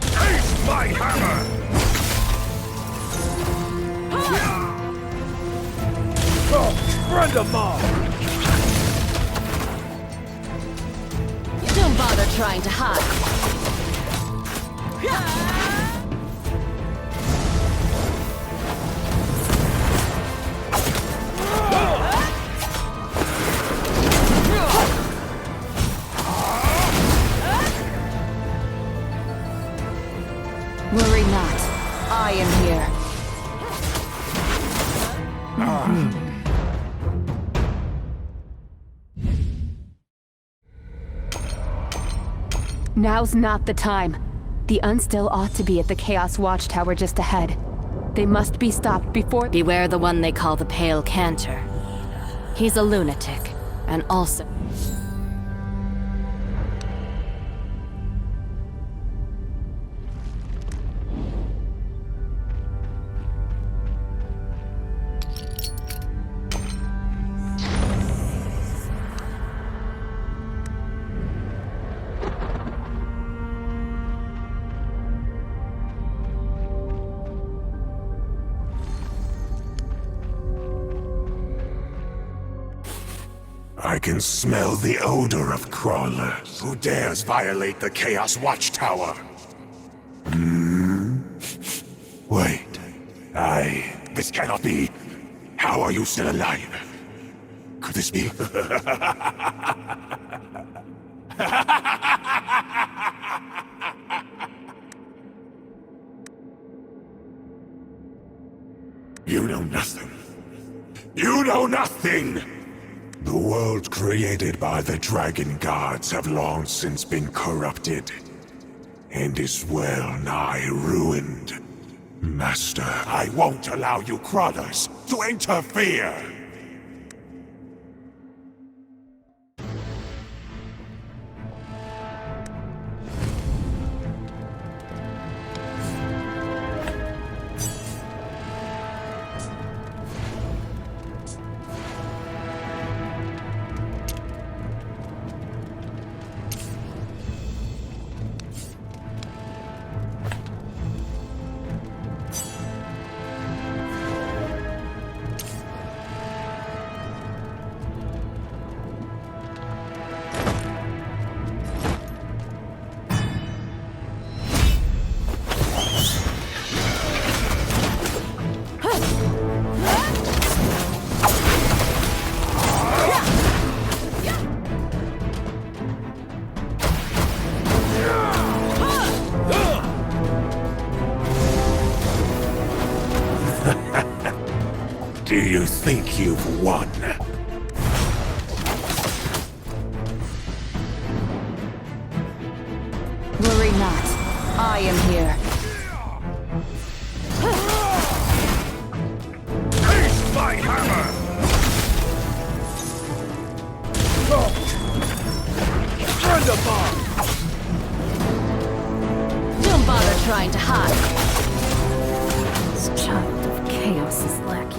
Taste my hammer! Friend of mine! Don't bother trying to hide. Worry not. I am here. Now's not the time. The Unstill ought to be at the Chaos Watchtower just ahead. They must be stopped before— Beware the one they call the Pale Cantor. He's a lunatic, and also— I can smell the odor of crawlers. Who dares violate the Chaos Watchtower? Wait. This cannot be. How are you still alive? Could this be? You know nothing. You know nothing! The world created by the Dragon Gods have long since been corrupted, and is well nigh ruined. Master, I won't allow you crawlers to interfere! Do you think you've won? Worry not. I am here. Taste my hammer! Don't bother trying to hide. This child of chaos's lackeys.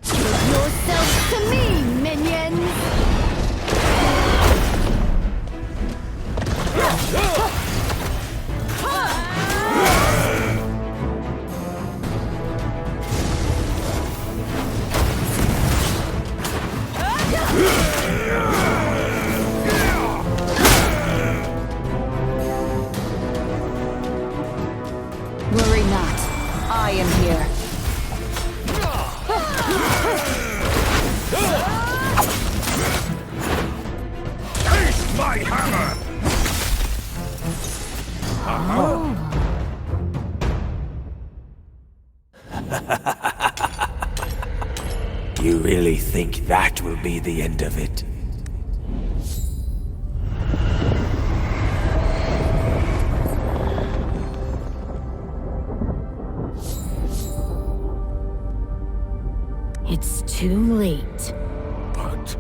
Give yourselves to me, minions! Worry not. I am here. Taste my hammer! You really think that will be the end of it? It's too late. But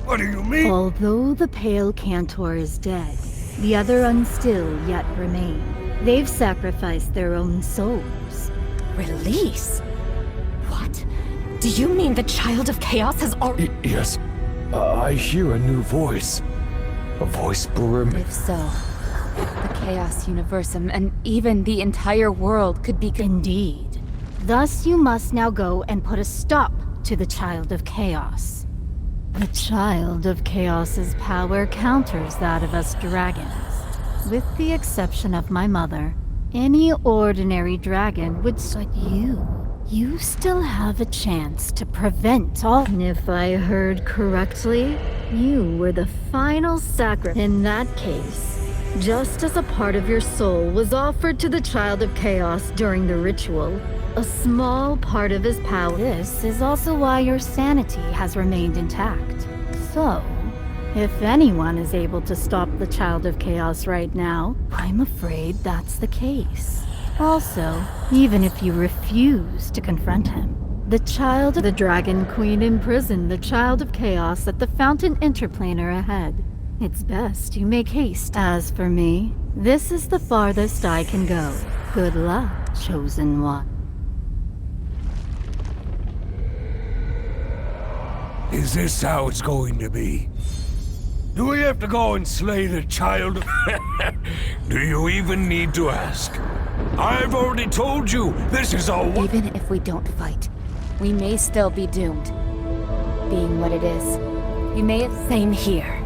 what do you mean? Although the Pale Cantor is dead, the other unstill yet remain. They've sacrificed their own souls. Release? What? Do you mean the Child of Chaos has already... Yes. I hear a new voice. A voice brimming. If so, the Chaos Universum and even the entire world could be Indeed. Thus you must now go and put a stop to the Child of Chaos. The Child of Chaos's power counters that of us dragons. With the exception of my mother, any ordinary dragon would but you still have a chance to prevent all. And if I heard correctly, you were the final sacrifice. In that case, just as a part of your soul was offered to the Child of Chaos during the ritual, a small part of his power. This is also why your sanity has remained intact. So, if anyone is able to stop the Child of Chaos right now, I'm afraid that's the case. Also, even if you refuse to confront him, the Dragon Queen imprisoned the Child of Chaos at the Fountain Interplanar ahead. It's best you make haste. As for me, this is the farthest I can go. Good luck, Chosen One. Is this how it's going to be? Do we have to go and slay the child? Do you even need to ask? I've already told you, this is a Even if we don't fight, we may still be doomed. Being what it is, we may have... Same here.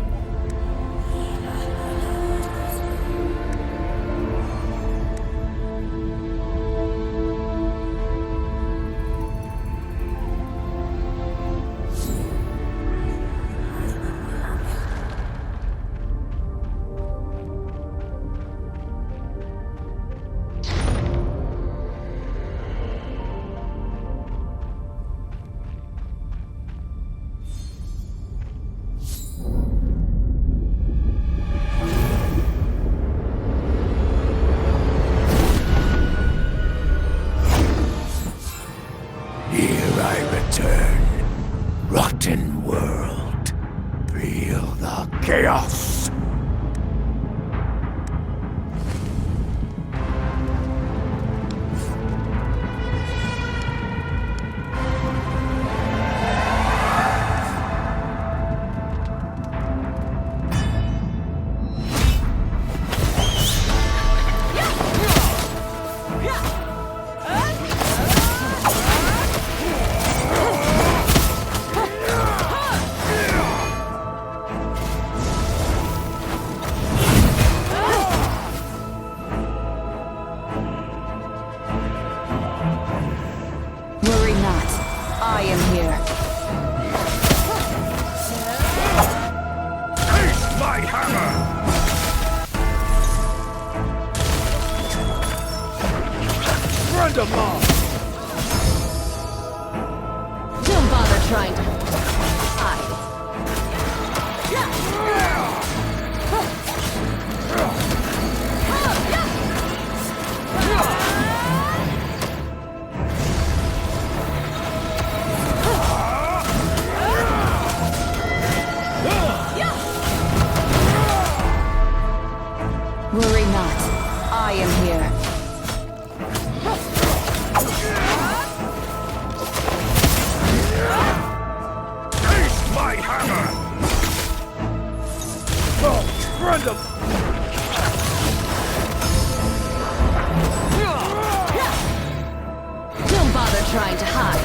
Here I return. Rotten world. Feel the chaos. friend of mine! Don't bother trying to hide. Worry not. I am here. Taste my hammer! Oh, friend of... Don't bother trying to hide.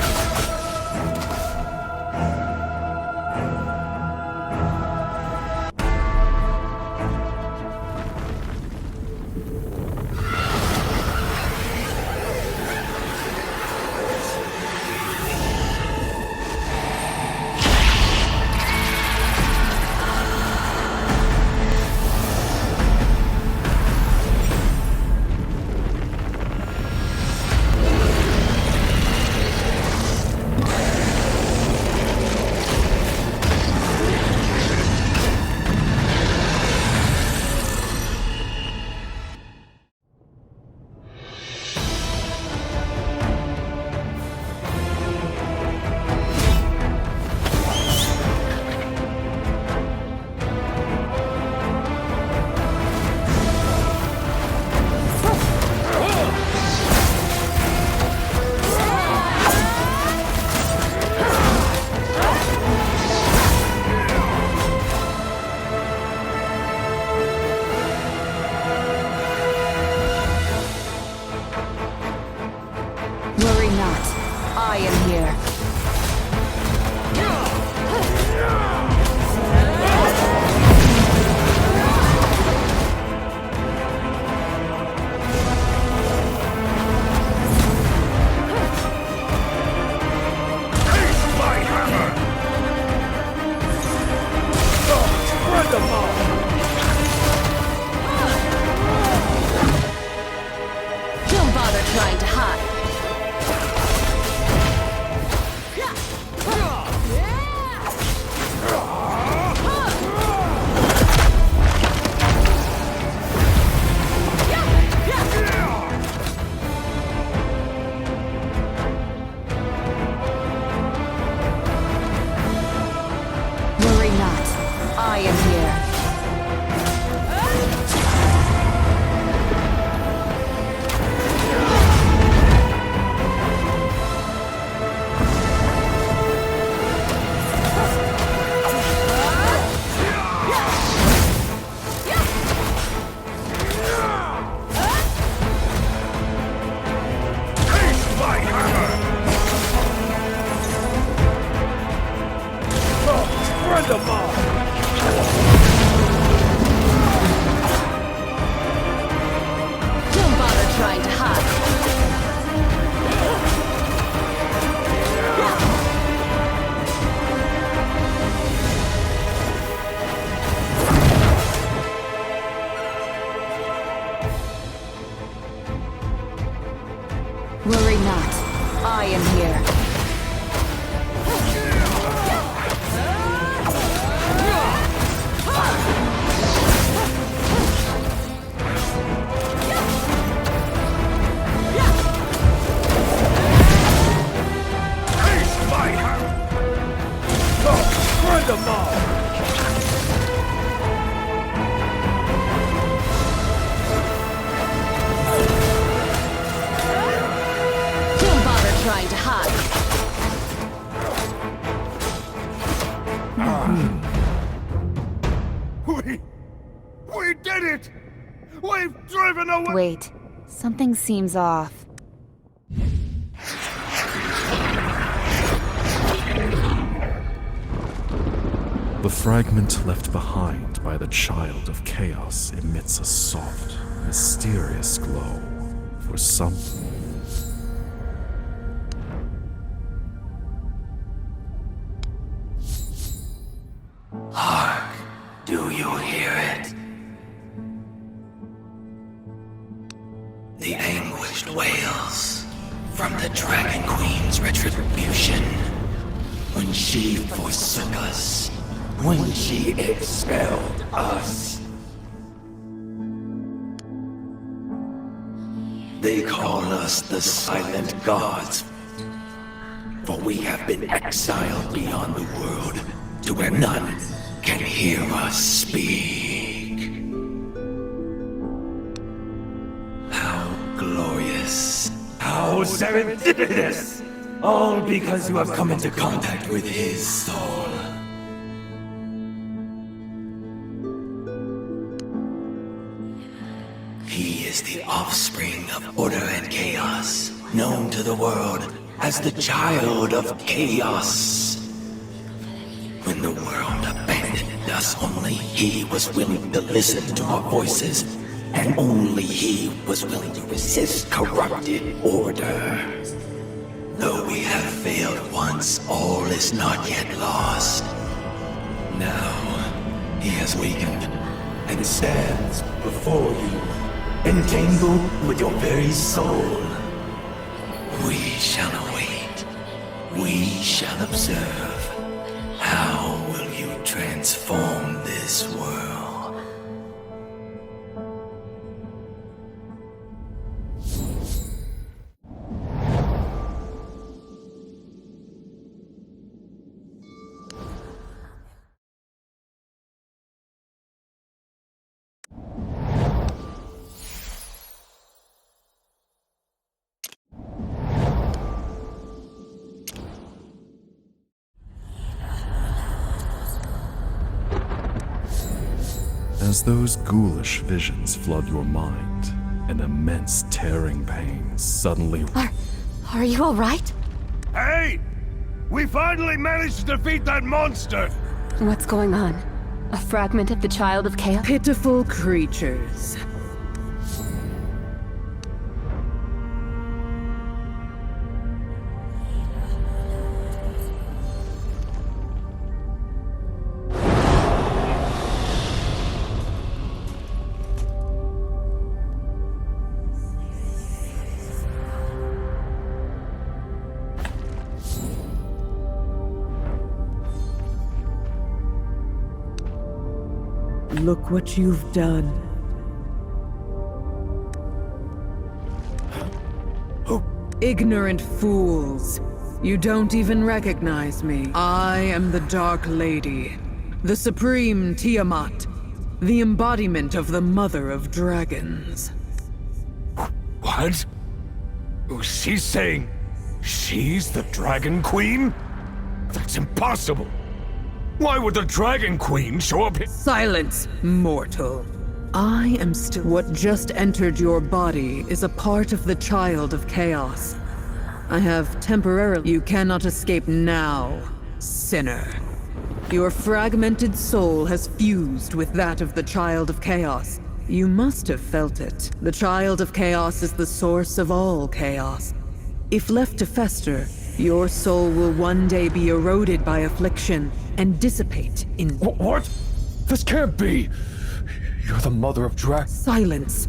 Worry not. I am here. Taste my hammer! Oh, friend of mine! Don't bother trying to hide. Worry not. I am here. Taste my hammer! Oh, friend of mine! Don't bother trying to hide. Worry not. I am here. Taste my hammer! Oh, friend of mine! Don't bother trying to hide. We did it! We've driven away... Wait. Something seems off. The fragment left behind by the Child of Chaos emits a soft, mysterious glow for something. Hark, do you hear it? The anguished wails from the Dragon Queen's retribution. When she forsook us, when she expelled us. They call us the Silent Gods, for we have been exiled beyond the world to where none can hear us speak. How glorious, how serendipitous! All because you have come into contact with his soul. He is the offspring of order and chaos, known to the world as the child of chaos. When the world abandoned us, only he was willing to listen to our voices, and only he was willing to resist corrupted order. Though we have failed once, all is not yet lost. Now, he has wakened and stands before you, entangled with your very soul. We shall await. We shall observe. How will you transform this world? As those ghoulish visions flood your mind, an immense tearing pain suddenly... Are you alright? Hey! We finally managed to defeat that monster! What's going on? A fragment of the Child of Chaos? Pitiful creatures. Look what you've done. Ignorant fools. You don't even recognize me. I am the Dark Lady, the Supreme Tiamat, the embodiment of the Mother of Dragons. What? She's saying she's the Dragon Queen? That's impossible! Why would the Dragon Queen show up here? Silence, mortal. I am still. What just entered your body is a part of the Child of Chaos. I have temporarily. You cannot escape now, sinner. Your fragmented soul has fused with that of the Child of Chaos. You must have felt it. The Child of Chaos is the source of all chaos. If left to fester, your soul will one day be eroded by affliction and dissipate in... What? This can't be! You're the Mother of Dragons. Silence.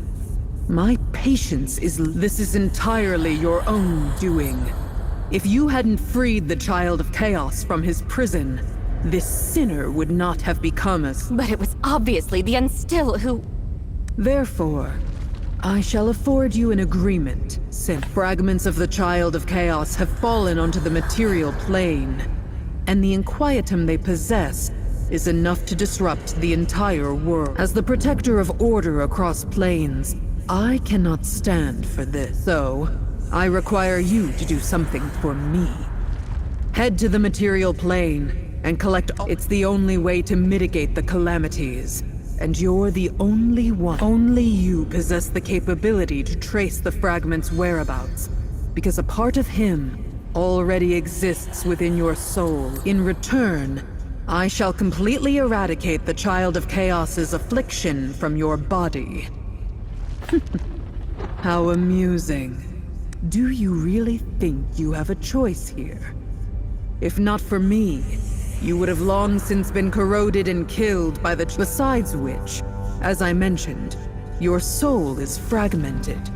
My patience is... This is entirely your own doing. If you hadn't freed the Child of Chaos from his prison, this sinner would not have become as... But it was obviously the Unstill who... Therefore, I shall afford you an agreement, since fragments of the Child of Chaos have fallen onto the material plane, and the inquietum they possess is enough to disrupt the entire world. As the protector of order across planes, I cannot stand for this. So, I require you to do something for me. Head to the material plane and collect all. It's the only way to mitigate the calamities. And you're the only one. Only you possess the capability to trace the fragment's whereabouts, because a part of him already exists within your soul. In return, I shall completely eradicate the Child of Chaos's affliction from your body. How amusing. Do you really think you have a choice here? If not for me, you would have long since been corroded and killed by the... Besides which, as I mentioned, your soul is fragmented.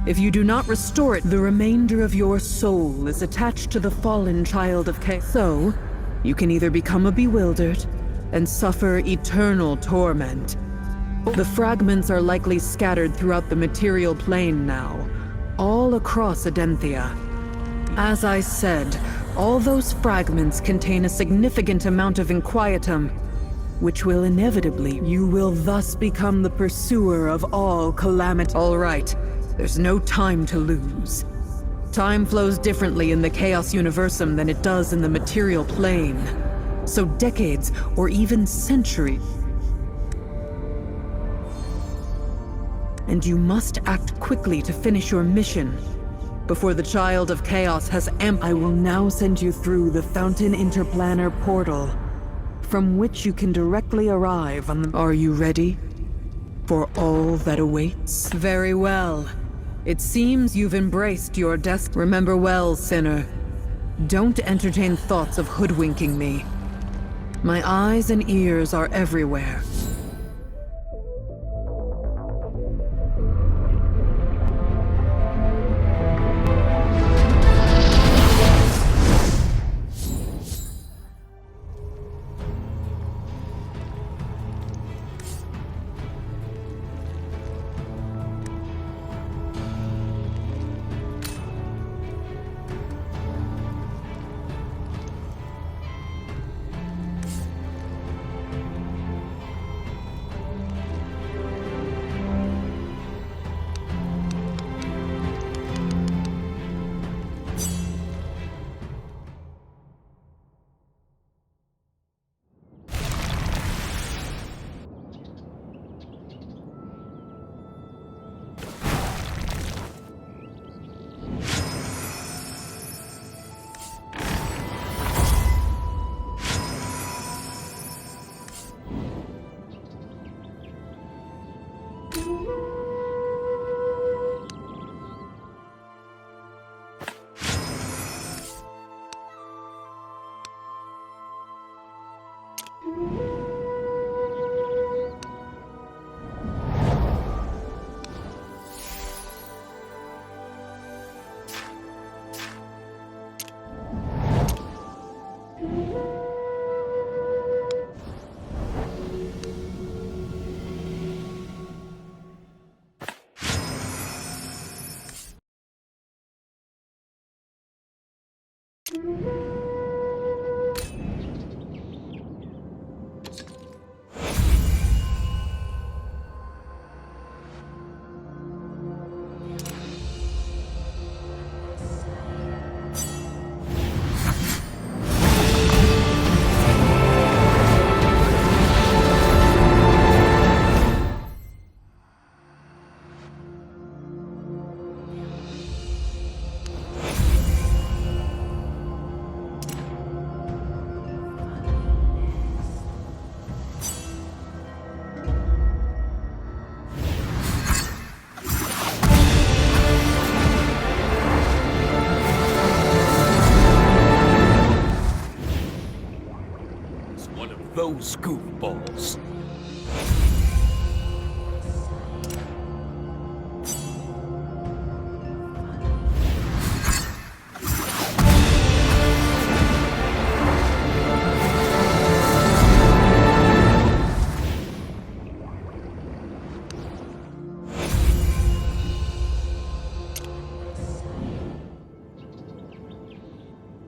If you do not restore it, the remainder of your soul is attached to the fallen child of Chaos. So, you can either become a bewildered and suffer eternal torment. The fragments are likely scattered throughout the material plane now, all across Adenthia. As I said, all those fragments contain a significant amount of inquietum, which will inevitably, you will thus become the pursuer of all calamity. All right, there's no time to lose. Time flows differently in the Chaos Universum than it does in the material plane. So decades, or even centuries. And you must act quickly to finish your mission, before the Child of Chaos has I will now send you through the Fountain Interplanar portal, from which you can directly arrive on the... Are you ready for all that awaits? Very well. It seems you've embraced your destiny. Remember well, sinner. Don't entertain thoughts of hoodwinking me. My eyes and ears are everywhere. Those goofballs